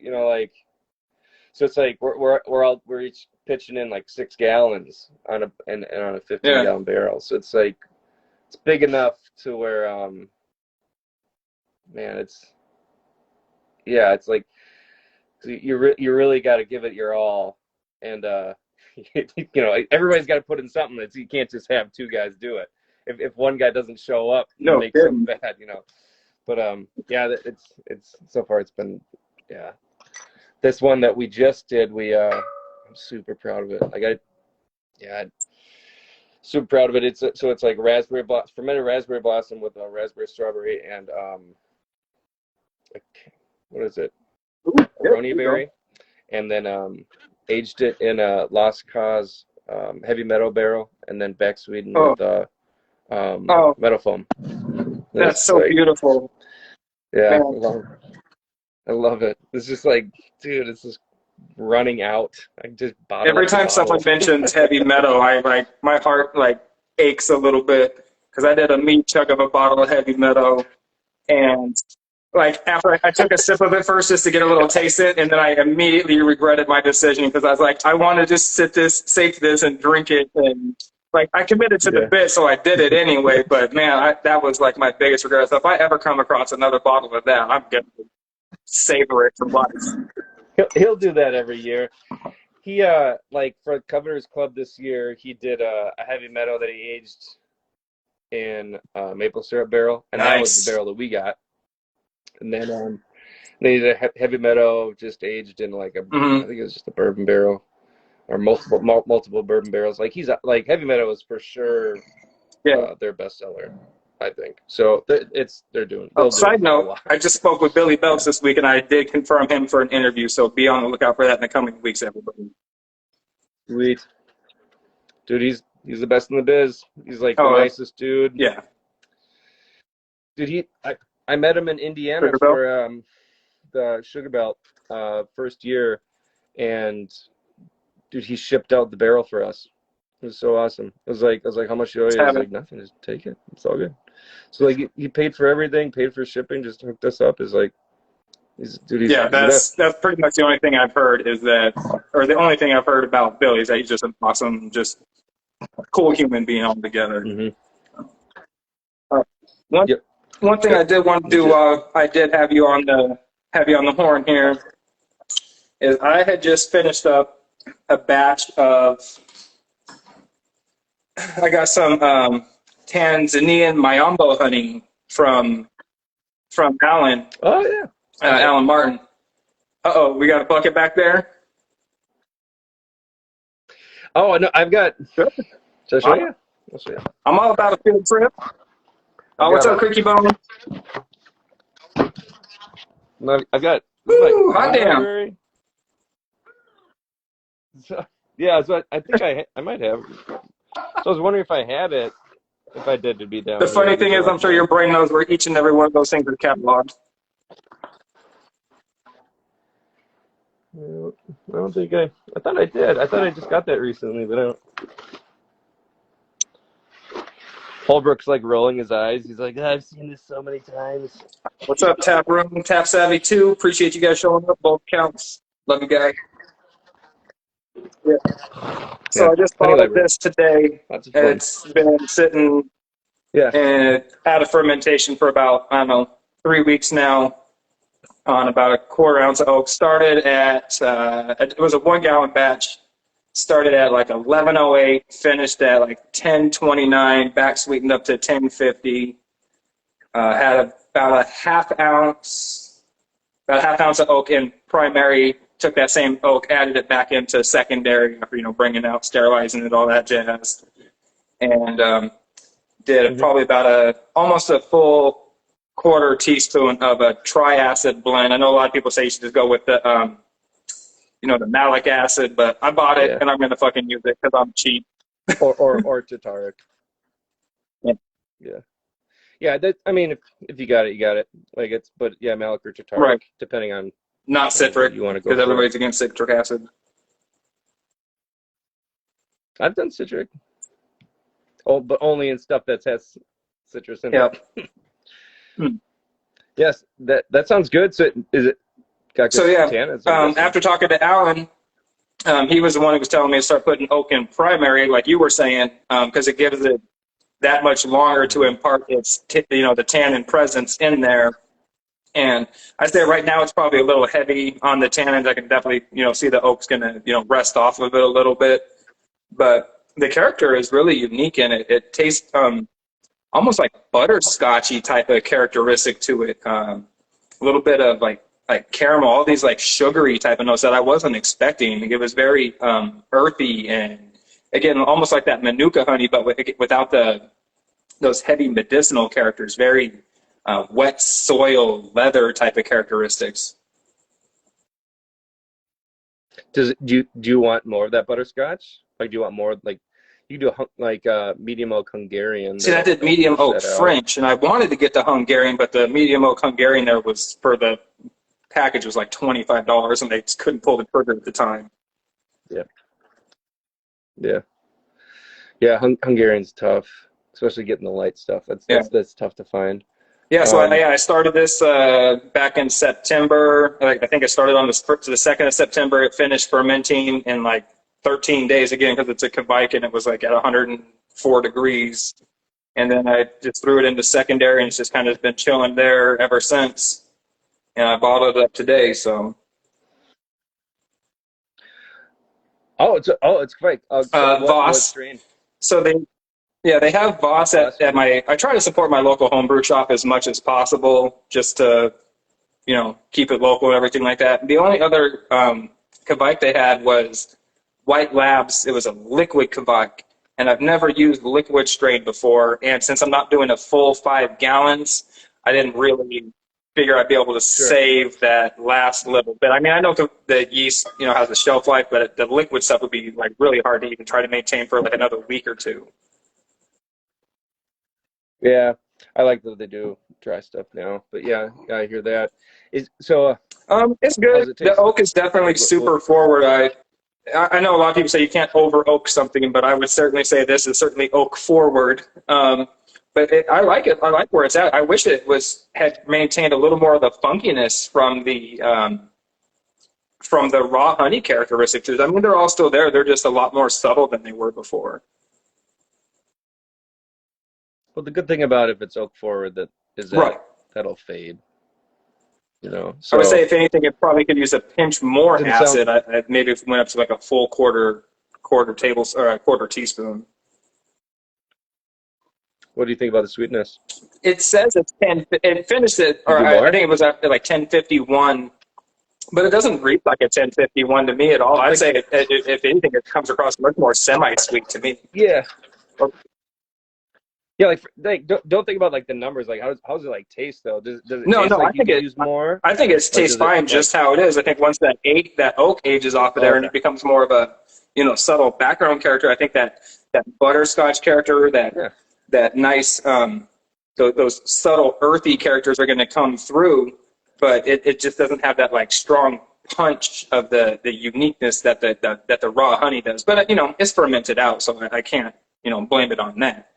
like. So it's like we're each pitching in like 6 gallons on a 15-gallon barrel. So it's like it's big enough to where it's like you really got to give it your all, and everybody's got to put in something. You can't just have 2 guys do it. If one guy doesn't show up, it makes it bad, But it's so far it's been This one that we just did, I'm super proud of it. Super proud of it. It's like fermented raspberry blossom with a raspberry strawberry and what is it? Aronia berry, and then aged it in a Las Cause heavy meadow barrel, and then back sweetened with meadow foam. That's so beautiful. Yeah, I love it. It's just like, dude, it's just running out. I just every time someone mentions heavy meadow, my heart aches a little bit because I did a meat chug of a bottle of heavy meadow, and after I took a sip of it first just to get a little taste it, and then I immediately regretted my decision because I was like, I want to just safe this and drink it, and I committed to the bit, so I did it anyway. But man, that was my biggest regret. So if I ever come across another bottle of that, I'm gonna savor it for life. He'll do that every year. He for Covenant's Club this year, he did a heavy meadow that he aged in maple syrup barrel, and that was the barrel that we got. And then they did a heavy meadow, just aged in like a, I think it was just a bourbon barrel, or multiple bourbon barrels. Like heavy meadow is for sure their best seller, I think. So they're doing. Side note, I just spoke with Billy Belts this week, and I did confirm him for an interview. So be on the lookout for that in the coming weeks, everybody. Sweet, dude. He's the best in the biz. He's like the nicest dude. Yeah. Dude, I met him in Indiana for the Sugar Belt first year, and dude, he shipped out the barrel for us. It was so awesome. I was like, how much do you owe you? He was like, nothing, just take it. It's all good. So like he paid for everything, paid for shipping, just hooked us up. Is like, that's pretty much the only thing I've heard is that, or the only thing I've heard about Billy is that he's just an awesome, just cool human being altogether. One thing I did want to do, I did have you on the horn here, is I had just finished up a batch of. I got some Tanzanian Mayombo honey from Alan. Oh yeah, Alan Martin. We got a bucket back there. Oh no, I've got. Should I show you? I'll show you. I'm all about a field trip. What's up, Creaky Bone? I've got. Ooh, hot damn. So, yeah, so I think I might have. So I was wondering if I had it. If I did, it'd be down. The funny thing is, I'm sure your brain knows where each and every one of those things are cataloged. I don't think I thought I did. I thought I just got that recently, but I don't. Holbrook's like rolling his eyes. He's like, I've seen this so many times. What's up, Tap Room? Tap Savvy 2. Appreciate you guys showing up. Both counts. Love you guys. Yeah. So I just bought this today. It's been sitting out of fermentation for about, 3 weeks now on about a quarter ounce of oak. Started at, it was a 1 gallon batch. Started at like 1108, finished at like 1029, back sweetened up to 1050. Had about a half ounce of oak in primary. Took that same oak, added it back into secondary after, bringing out, sterilizing it, all that jazz. And did probably about almost a full quarter teaspoon of a triacid blend. I know a lot of people say you should just go with the, the malic acid, but I bought it and I'm going to fucking use it because I'm cheap. or tartaric. Yeah. I mean, if you got it, you got it. Like malic or tartaric, depending on. Not citric, because everybody's against citric acid. I've done citric. Oh, but only in stuff that has citrus in it. Yes, that sounds good. So is it? After talking to Alan, he was the one who was telling me to start putting oak in primary, like you were saying, because it gives it that much longer to impart its, the tannin presence in there. And I say right now it's probably a little heavy on the tannins. I can definitely, see the oak's going to, rest off of it a little bit. But the character is really unique in it. It tastes almost like butterscotchy type of characteristic to it. A little bit of like caramel, all these like sugary type of notes that I wasn't expecting. It was very earthy and, again, almost like that Manuka honey, but without those heavy medicinal characters. Very wet soil, leather type of characteristics. Do you want more of that butterscotch? Like, do you want more like you do medium oak Hungarian? See, I did medium oak French, and I wanted to get the Hungarian, but the medium oak Hungarian there was for the package was like $25, and they just couldn't pull the trigger at the time. Yeah. Hungarian's tough, especially getting the light stuff. That's tough to find. Yeah, so I started this back in September. I think I started on the 2nd of September. It finished fermenting in like 13 days again because it's a Kvike and it was like at 104 degrees. And then I just threw it into secondary and it's just kind of been chilling there ever since. And I bottled it up today, so. It's Kvike. Voss. Strain? So Yeah, they have Voss at my. I try to support my local homebrew shop as much as possible, just to keep it local and everything like that. The only other Kvike they had was White Labs. It was a liquid Kvike, and I've never used liquid strain before. And since I'm not doing a full 5 gallons, I didn't really figure I'd be able to save that last little bit. I mean, I know the yeast, has a shelf life, but the liquid stuff would be like really hard to even try to maintain for like another week or two. Yeah, I like that they do dry stuff now, but yeah, I hear that. It's good. The oak is definitely super forward. I know a lot of people say you can't over oak something, but I would certainly say this is certainly oak forward. But I like it. I like where it's at. I wish it had maintained a little more of the funkiness from the raw honey characteristics. I mean, they're all still there. They're just a lot more subtle than they were before. Well, the good thing about if it's oak forward is that that'll fade. So I would say if anything, it probably could use a pinch more acid. Maybe if it went up to like a full quarter tablespoon or a quarter teaspoon. What do you think about the sweetness? It says it's 10. It finished it, or I think it was at like 1051, but it doesn't read like a 1051 to me at all. I'd say if anything, it comes across much more semi-sweet to me. Yeah. Yeah, like don't think about like the numbers. Like how's it like taste though? Does it taste like you can use more? I think it tastes fine just how it is. I think once that oak ages off of there and it becomes more of a subtle background character. I think that butterscotch character, that nice those subtle earthy characters are going to come through, but it just doesn't have that like strong punch of the uniqueness that the raw honey does. But it's fermented out, so I can't blame it on that.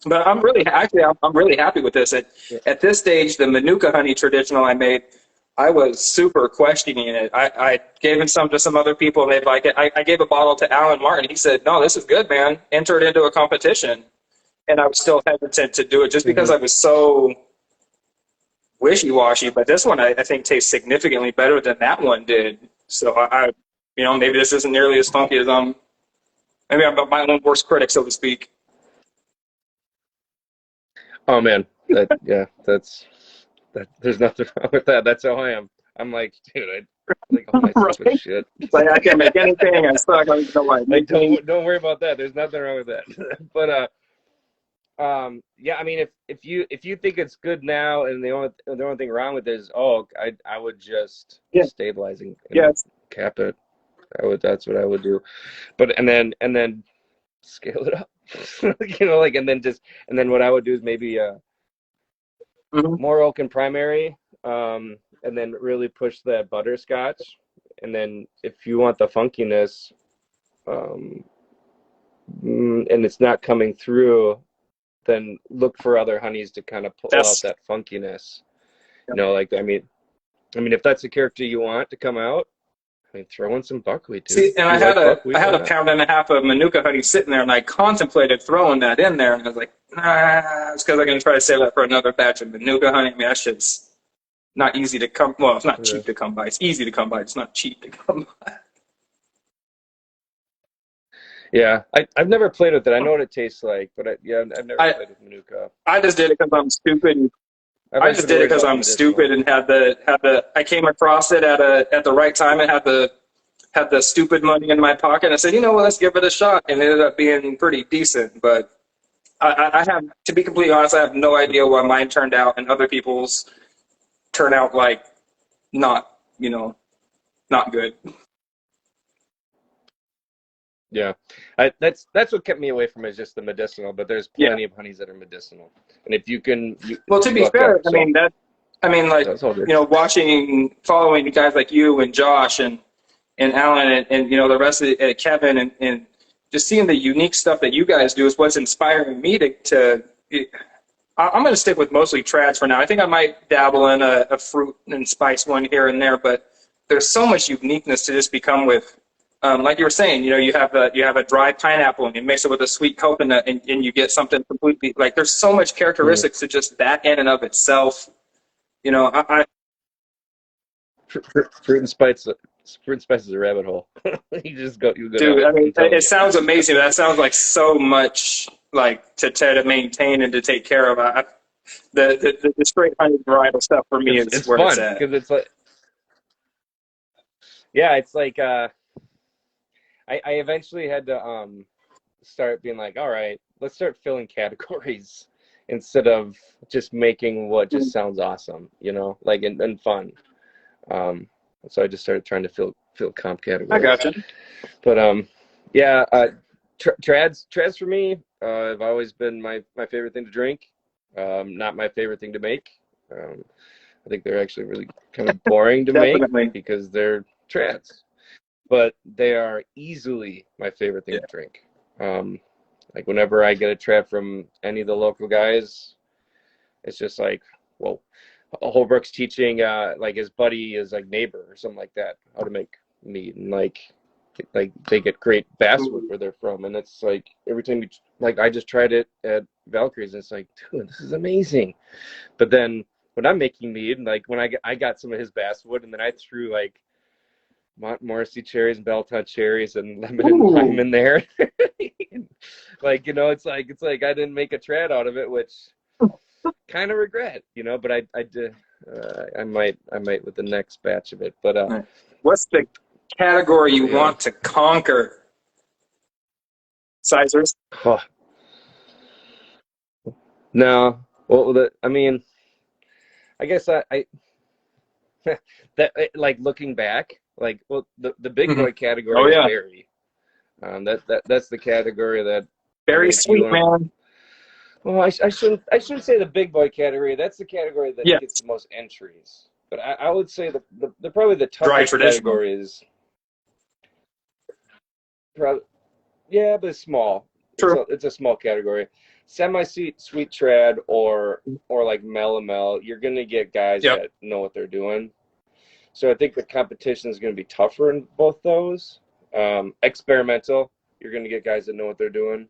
But I'm really happy with this. At this stage, the Manuka honey traditional I made, I was super questioning it. I gave it some to some other people, and they'd like it. I gave a bottle to Alan Martin. He said, "No, this is good, man. Enter it into a competition." And I was still hesitant to do it just because I was so wishy-washy. But this one, I think, tastes significantly better than that one did. So maybe this isn't nearly as funky as maybe I'm my own worst critic, so to speak. Oh man, there's nothing wrong with that. That's how I am. I'm like, dude, I like all my stuff is shit. It's like I can't make anything. I suck. I don't know why. Like, don't worry about that. There's nothing wrong with that. But yeah, I mean, if you think it's good now, and the only thing wrong with it is I would just stabilizing cap it. That's what I would do. But and then scale it up. and then what I would do is maybe more oak and primary, and then really push that butterscotch, and then if you want the funkiness, and it's not coming through, then look for other honeys to kind of pull out that funkiness. I mean, if that's the character you want to come out, throw in some buckwheat, dude. See, and I had a pound and a half of Manuka honey sitting there, and I contemplated throwing that in there, and I was like, nah, it's because I'm going to try to save that for another batch of Manuka honey. I mean, that shit's not easy to come. Well, it's not cheap to come by. It's easy to come by. It's not cheap to come by. Yeah, I've never played with it. I know what it tastes like, but I've never played with Manuka. I just did it because I'm stupid. I just did it because I'm stupid and had the. I came across it at the right time and had the stupid money in my pocket. And I said, let's give it a shot, and it ended up being pretty decent. But I have, to be completely honest, I have no idea why mine turned out and other people's turn out like not good. Yeah, that's what kept me away from it, is just the medicinal. But there's plenty of honeys that are medicinal, and if you can, to be fair, following guys like you and Josh and Alan and the rest of Kevin and just seeing the unique stuff that you guys do is what's inspiring me to. I'm going to stick with mostly trads for now. I think I might dabble in a fruit and spice one here and there, but there's so much uniqueness to just become with. Like you were saying, you have a dry pineapple and you mix it with a sweet coconut and you get something completely like. There's so much characteristics to just that in and of itself. Fruit and Sprint Spice is a rabbit hole. You go Dude, down I mean, it. it sounds amazing. That sounds like so much like to maintain and to take care of. The straight honey varietal stuff for me is It's where it's fun at. because it's like, yeah, it's like I eventually had to start being like, all right, let's start filling categories instead of just making what just sounds awesome, like and fun. So I just started trying to fill comp categories. I gotcha. But yeah, trads for me have always been my favorite thing to drink. Not my favorite thing to make. I think they're actually really kind of boring to make because they're trads, but they are easily my favorite thing to drink. Like whenever I get a trad from any of the local guys, it's just like, whoa. Holbrook's teaching like his buddy, his like neighbor or something like that, how to make mead, and like they get great basswood where they're from, and it's like every time you like, I just tried it at Valkyrie's and it's like, dude, this is amazing. But then when I'm making mead, like when I got some of his basswood and then I threw like Montmorency cherries and Belton cherries and lemon and lime in there, like it's like I didn't make a trad out of it, which kind of regret, but I did. I might with the next batch of it. But what's the category you want to conquer, Sizers? Oh. No, well, I mean, I guess I that like looking back, like, well, the big boy category is berry. That's the category that very sweet, man. Well, I shouldn't say the big boy category. That's the category that gets the most entries. But I would say the probably the toughest category is probably, but it's small. True. It's a small category. Semi-sweet trad or like melomel, you're gonna get guys that know what they're doing. So I think the competition is gonna be tougher in both those. Experimental, you're gonna get guys that know what they're doing.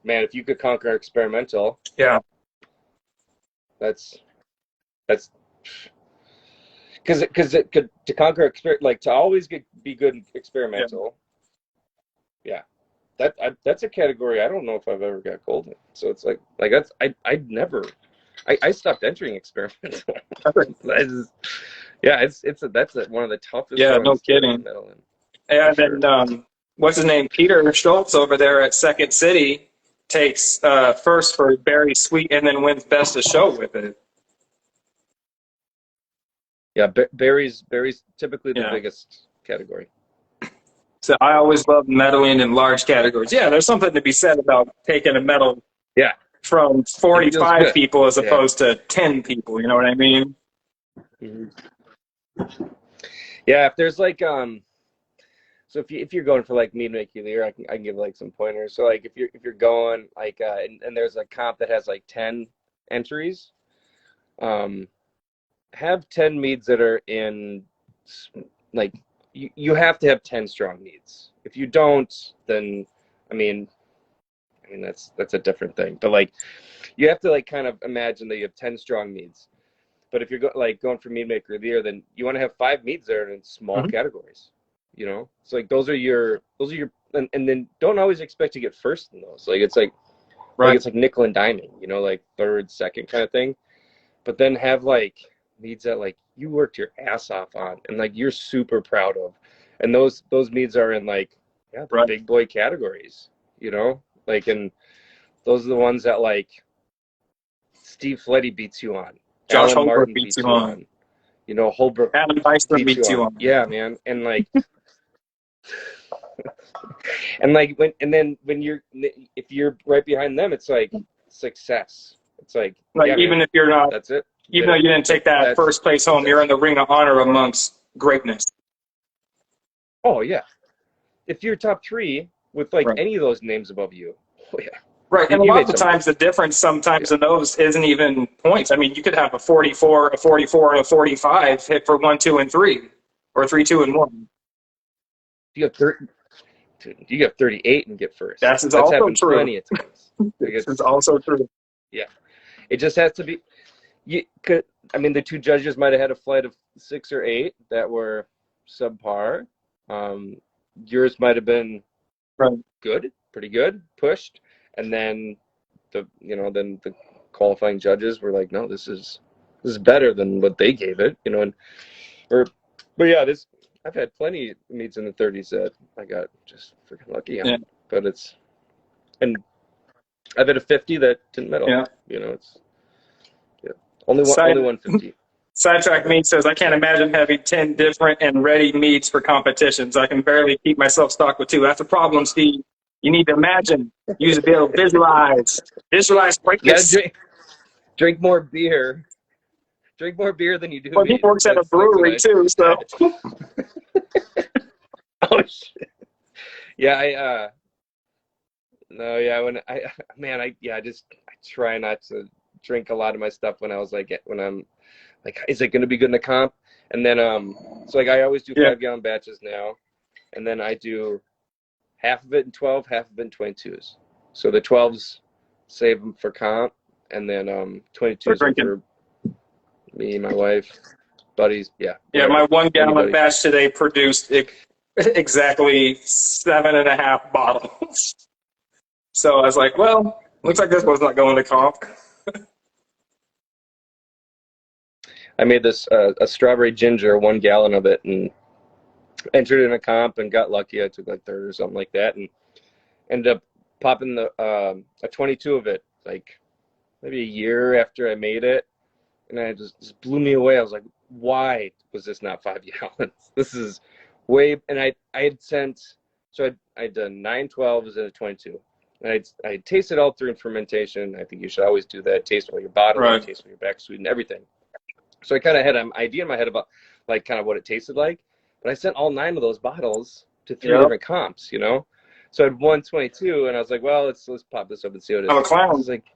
Man, if you could conquer experimental, that's because it could to conquer like to always be good in experimental. That's a category I don't know if I've ever got gold in. So it's like that's I stopped entering experimental. That's one of the toughest. Yeah, no kidding. And then what's his name? Peter Schultz over there at Second City takes first for berry sweet and then wins best of show with it. Yeah, berries typically the biggest category. So I always love medaling in large categories. Yeah, there's something to be said about taking a medal from 45 people as opposed to 10 people, you know what I mean? Mm-hmm. Yeah, if there's like so if you're going for like Meadmaker of the Year, I can give like some pointers. So like if you're going like and there's a comp that has like 10 entries, have 10 meads that are in like you have to have 10 strong meads. If you don't, then I mean that's a different thing. But like you have to like kind of imagine that you have 10 strong meads. But if you're going for Meadmaker of the Year, then you want to have 5 meads that are in small categories. So like those are your and then don't always expect to get first in those. Like it's like it's like nickel and diming, like third, second kind of thing. But then have like meads that like you worked your ass off on and like you're super proud of, and those meads are in like the big boy categories, like, and those are the ones that like Steve Fletty beats you on, Josh Alan Holbrook Martin beats you on, Holbrook, Adam Bystrom beats you on. Yeah, man, and like and like when you're if you're right behind them, it's like success. It's like even if you're not, that's it. Even though you didn't take that first place home, you're in the ring of honor amongst greatness. Oh, yeah. If you're top 3 with like any of those names above you, Right, and a lot of the times the difference sometimes in those isn't even points. I mean, you could have a 44, and a 45 hit for 1, 2, and 3, or 3, 2, and 1. You got 38 and get first. That's also happened true. plenty of times. It's also true. Yeah, it just has to be. I mean, the two judges might have had a flight of 6 or 8 that were subpar. Yours might have been good, pretty good, pushed, and then the qualifying judges were like, no, this is better than what they gave it, but yeah, I've had plenty of meets in the 30s that I got just freaking lucky on. Yeah. But and I've had a 50 that didn't medal. Yeah. It's only 150. Sidetrack Mead says, I can't imagine having 10 different and ready meats for competitions. I can barely keep myself stocked with 2. That's a problem, Steve. You need to imagine. Use a bill. Visualize. Breakfast. Drink more beer. Drink more beer than you do. Well, he works at a brewery too, so. Oh shit. Yeah, I try not to drink a lot of my stuff when I'm like, is it going to be good in a comp? And then so like I always do 5-gallon batches now, and then I do half of it in 12, half of it in 22s. So the 12s save them for comp, and then 22s are for me, my wife, buddies. Yeah, my 1-gallon batch today produced exactly 7.5 bottles. So I was like, well, looks like this was not going to comp. I made this a strawberry ginger, 1 gallon of it, and entered in a comp and got lucky. I took like 3rd or something like that, and ended up popping a 22 of it like maybe a year after I made it, and it just blew me away. I was like, why was this not 5 gallons? This is way. And I had sent, so I'd done 9 12s and a 22. And I tasted all through in fermentation. I think you should always do that. Taste all your bottle, taste all your back sweet and everything. So I kind of had an idea in my head about like kind of what it tasted like. But I sent all 9 of those bottles to 3 different comps, So I had 122, and I was like, well, let's pop this up and see what it is. I'm a clown. I was like,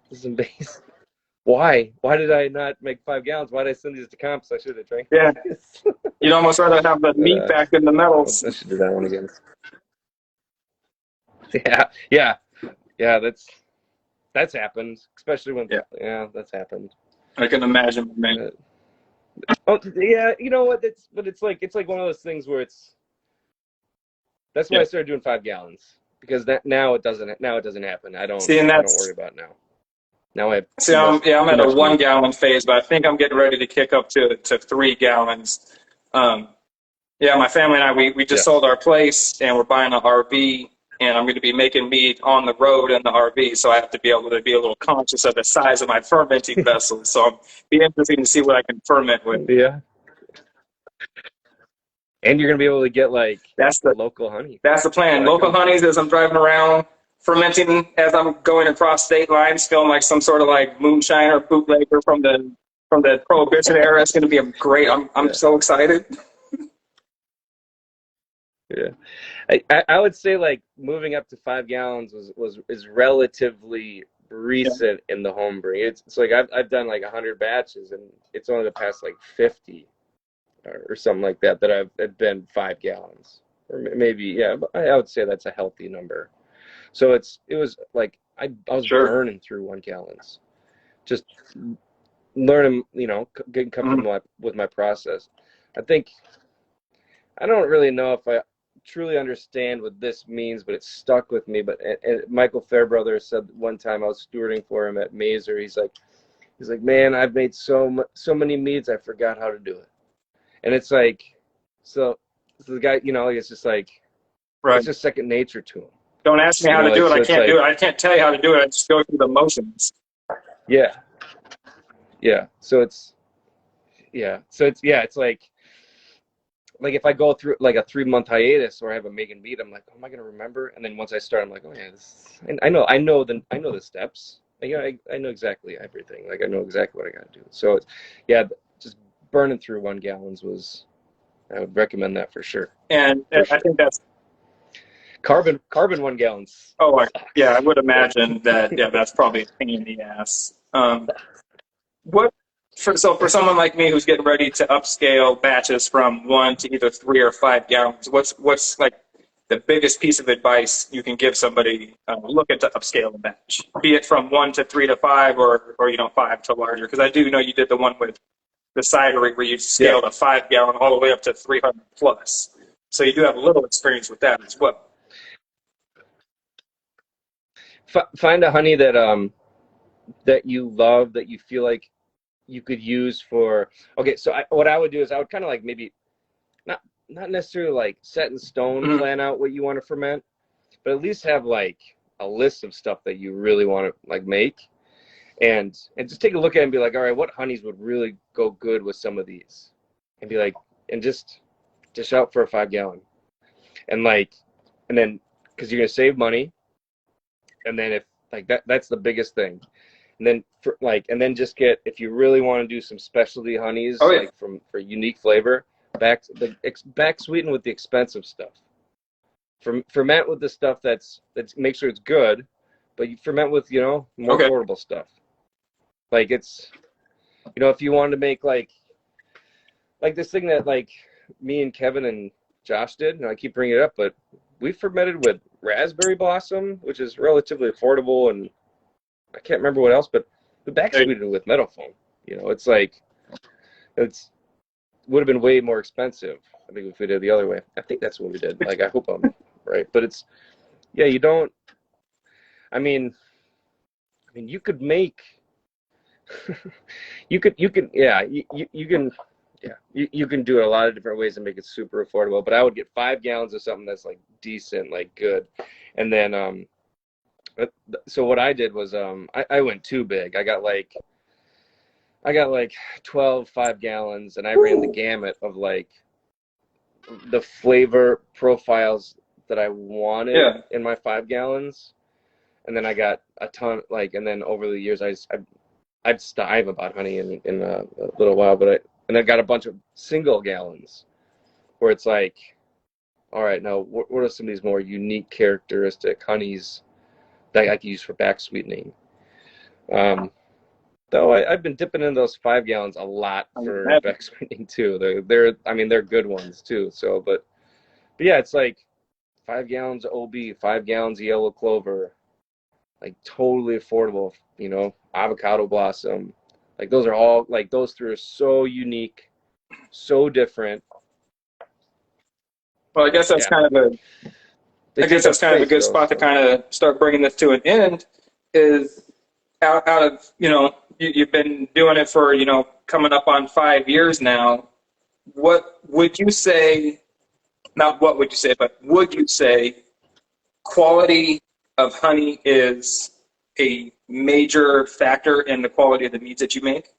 this is amazing. Why? Why did I not make 5 gallons? Why did I send these to comps? I should have drank. Yeah. You'd almost rather have the meat back than the metals. I should do that one again. Yeah. That's happened, especially when. Yeah, that's happened. I can imagine, man. Yeah, you know what? It's like one of those things where that's why I started doing 5 gallons, because now it doesn't happen. I don't worry about it now. Now I have I'm at a 1 gallon phase, but I think I'm getting ready to kick up to 3 gallons. My family and I we just sold our place and we're buying an RV, and I'm going to be making mead on the road in the RV, so I have to be able to be a little conscious of the size of my fermenting vessel. So it'll be interesting to see what I can ferment with. Yeah. And you're going to be able to get local honey. That's the plan. Local honeys as I'm driving around, fermenting as I'm going across state lines, feeling like some sort of like moonshine or bootlegger from the Prohibition era. It's going to be great. I'm so excited. Yeah, I would say like moving up to 5 gallons is relatively recent in the homebrew. It's like I've done like 100 batches, and it's only the past like 50 or something like that I've been 5 gallons, or maybe I would say that's a healthy number. So it was like I was burning through 1 gallons, just learning, getting comfortable with my process. I don't really know if I truly understand what this means, but it stuck with me. But Michael Fairbrother said one time I was stewarding for him at Mazer. He's like, man, I've made so many meads, I forgot how to do it. And it's like, so the guy, it's just like, it's just second nature to him. Don't ask me how to do it. I can't do it. I can't tell you how to do it. I just go through the motions. Yeah. So it's like if I go through like a 3-month hiatus or I have a making mead, I'm like, oh, am I gonna remember? And then once I start, I'm like, oh yeah, I know the steps. I know exactly everything. Like I know exactly what I gotta do. So just burning through 1 gallons I would recommend that for sure. And I think that's carbon 1 gallons. Oh I would imagine that. Yeah, that's probably a pain in the ass. For someone like me who's getting ready to upscale batches from 1 to either 3 or 5 gallons, what's like the biggest piece of advice you can give somebody looking to upscale a batch, be it from 1 to 3 to 5 or 5 to larger? Because I do know you did the one with the cidery where you scaled a 5-gallon all the way up to 300 plus. So you do have a little experience with that as well. Find a honey that that you love, that you feel like you could use for. Okay, so what I would do is I would kind of like maybe not necessarily like set in stone plan out what you want to ferment, but at least have like a list of stuff that you really want to like make, and just take a look at it and be like, all right, what honeys would really go good with some of these, and be like, and just out for a 5-gallon, and then because you're gonna save money, and then if like that's the biggest thing, and then just get, if you really want to do some specialty honeys like for unique flavor, back sweeten with the expensive stuff. Ferment with the stuff that's make sure it's good, but you ferment with more affordable stuff. Like it's if you wanted to make like this thing that like me and Kevin and Josh did, and I keep bringing it up, but we fermented with raspberry blossom, which is relatively affordable, and I can't remember what else, but we back sweetened with meadow foam. It's like would have been way more expensive, I think, if we did the other way. I think that's what we did. Like, I hope I'm right, but it's you don't. I mean, you could make. you can do it a lot of different ways and make it super affordable. But I would get 5 gallons of something that's like decent, like good, and then so what I did was I went too big. I got like 12 5-gallons, and I ran the gamut of like the flavor profiles that I wanted in my 5 gallons, and then I got a ton and then over the years I'd dive about honey in a little while, and I got a bunch of single gallons where it's like, all right, now what are some of these more unique characteristic honeys that I can use for back sweetening? Though I've been dipping in those 5 gallons a lot for back sweetening too. They're good ones too. So, but yeah, it's like 5 gallons of OB, 5 gallons of yellow clover, like totally affordable. Avocado blossom, like those are all like those 3 are so unique, so different. Well, I guess that's kind of a good spot to kind of start bringing this to an end. Is out of you've been doing it for coming up on 5 years now. What would you say? Not what would you say, but would you say quality of honey is a major factor in the quality of the meads that you make?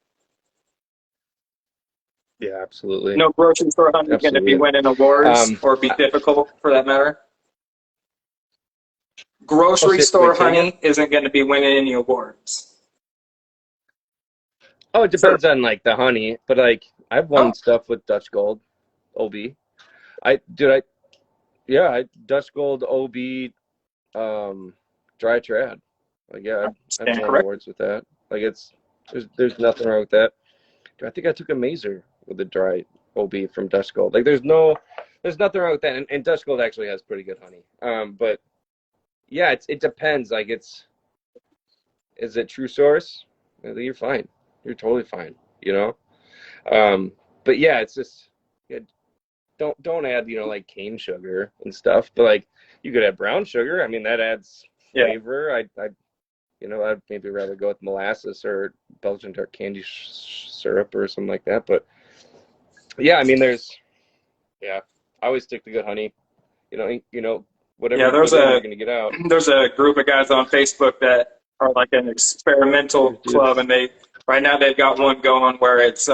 Yeah, absolutely. No grocery store honey is going to be winning awards or be difficult for that matter. Grocery store honey isn't going to be winning any awards. Oh, it depends on like the honey, but like I've won stuff with Dutch Gold, OB. I Dutch Gold, OB, dry trad. Like I've won awards with that. Like there's nothing wrong with that. I think I took a Mazer with the dry OB from Dutch Gold. Like there's nothing wrong with that, and Dutch Gold actually has pretty good honey. But yeah, it depends. Like is it True Source? You're fine. You're totally fine. But yeah, it's just don't add like cane sugar and stuff. But like you could add brown sugar. I mean that adds flavor. I'd maybe rather go with molasses or Belgian dark candy syrup or something like that. But yeah, I mean I always stick to good honey. Whatever you're gonna get out. There's a group of guys on Facebook that are like an experimental club, and right now they've got one going where it's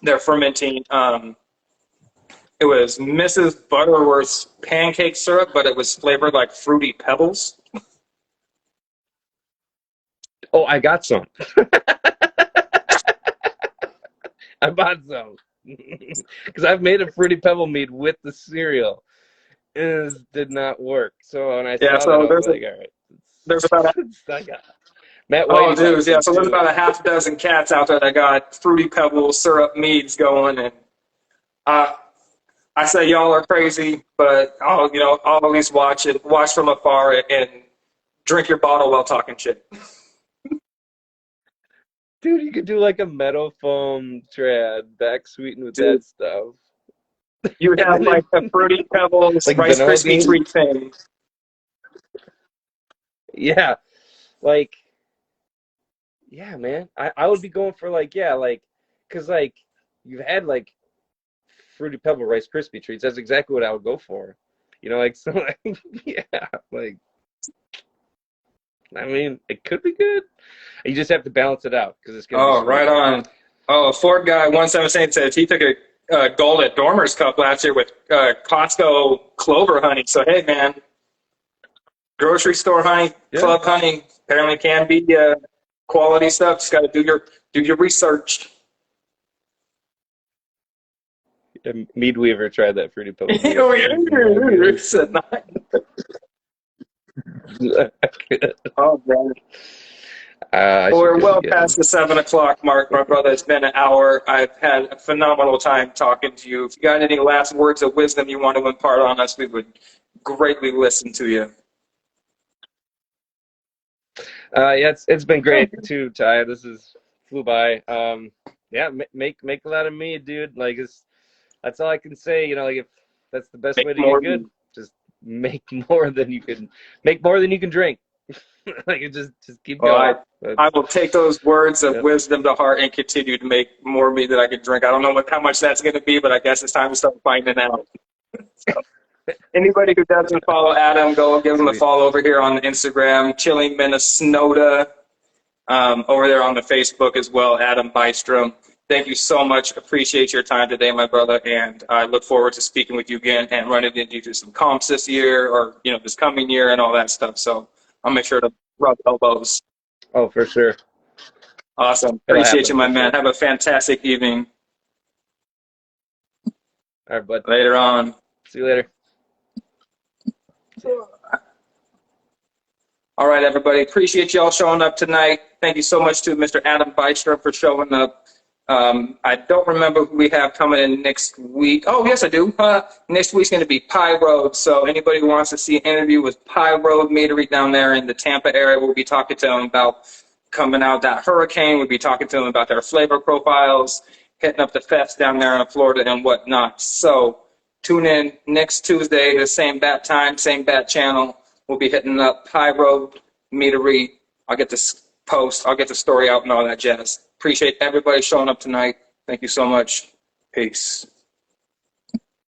they're fermenting. It was Mrs. Butterworth's pancake syrup, but it was flavored like Fruity Pebbles. Oh, I got some. I bought some because I've made a Fruity Pebble mead with the cereal. It did not work. So when I saw that, I was like, all right. There's about Matt White. Oh, dude, yeah. So there's about a half dozen cats out there that got Fruity Pebble syrup meads going, and I I say y'all are crazy, but I'll at least watch from afar and drink your bottle while talking shit. Dude, you could do like a metal foam trad, back sweetened with Dude, that stuff. you would have like a Fruity Pebbles Like Rice vanilla Krispie bean? treat thing. Yeah, like, yeah, man. I would be going for like, yeah, like, because like you've had like Fruity Pebble Rice Krispie treats. That's exactly what I would go for. You know, like, so like, yeah, like, I mean, it could be good. You just have to balance it out because it's gonna be Oh, sweet. right on. Oh, Ford guy 178 says he took a gold at Dormer's Cup last year with Costco Clover honey. So hey, man, grocery store honey, Yeah. club honey apparently can be quality stuff. Just got to do your research. Mead Weaver tried that Fruity Pebble. Oh, man. Well, we're well past the 7 o'clock mark, my brother. It's been an hour. I've had a phenomenal time talking to you. If you got any last words of wisdom you want to impart on us, we would greatly listen to you. Yeah, it's been great too, Ty. This is flew by. Yeah, make a lot of me, dude. Like that's all I can say. You know, like if that's the best way to get good, just make more than you can drink. Like just keep going. I will take those words of wisdom to heart and continue to make more mead that I can drink. I don't know how much that's going to be, but I guess it's time to start finding out. So, anybody who doesn't follow Adam, go give him a follow over here on Instagram, Chilling Minnesota, over there on the Facebook as well, Adam Bystrom. Thank you so much. Appreciate your time today, my brother, and I look forward to speaking with you again and running into you some comps this year or this coming year and all that stuff. So I'll make sure to rub elbows. Oh, for sure. Awesome. Appreciate you, my man. Have a fantastic evening. All right, bud. Later on. See you later. All right, everybody. Appreciate y'all showing up tonight. Thank you so much to Mr. Adam Bystrom for showing up. I don't remember who we have coming in next week. Oh, yes, I do. Next week's going to be Pie Road. So anybody who wants to see an interview with Pie Road Meadery down there in the Tampa area, we'll be talking to them about coming out that hurricane. We'll be talking to them about their flavor profiles, hitting up the fest down there in Florida and whatnot. So tune in next Tuesday, the same bat time, same bat channel. We'll be hitting up Pie Road Meadery. I'll get this post. I'll get the story out and all that jazz. Appreciate everybody showing up tonight. Thank you so much. Peace.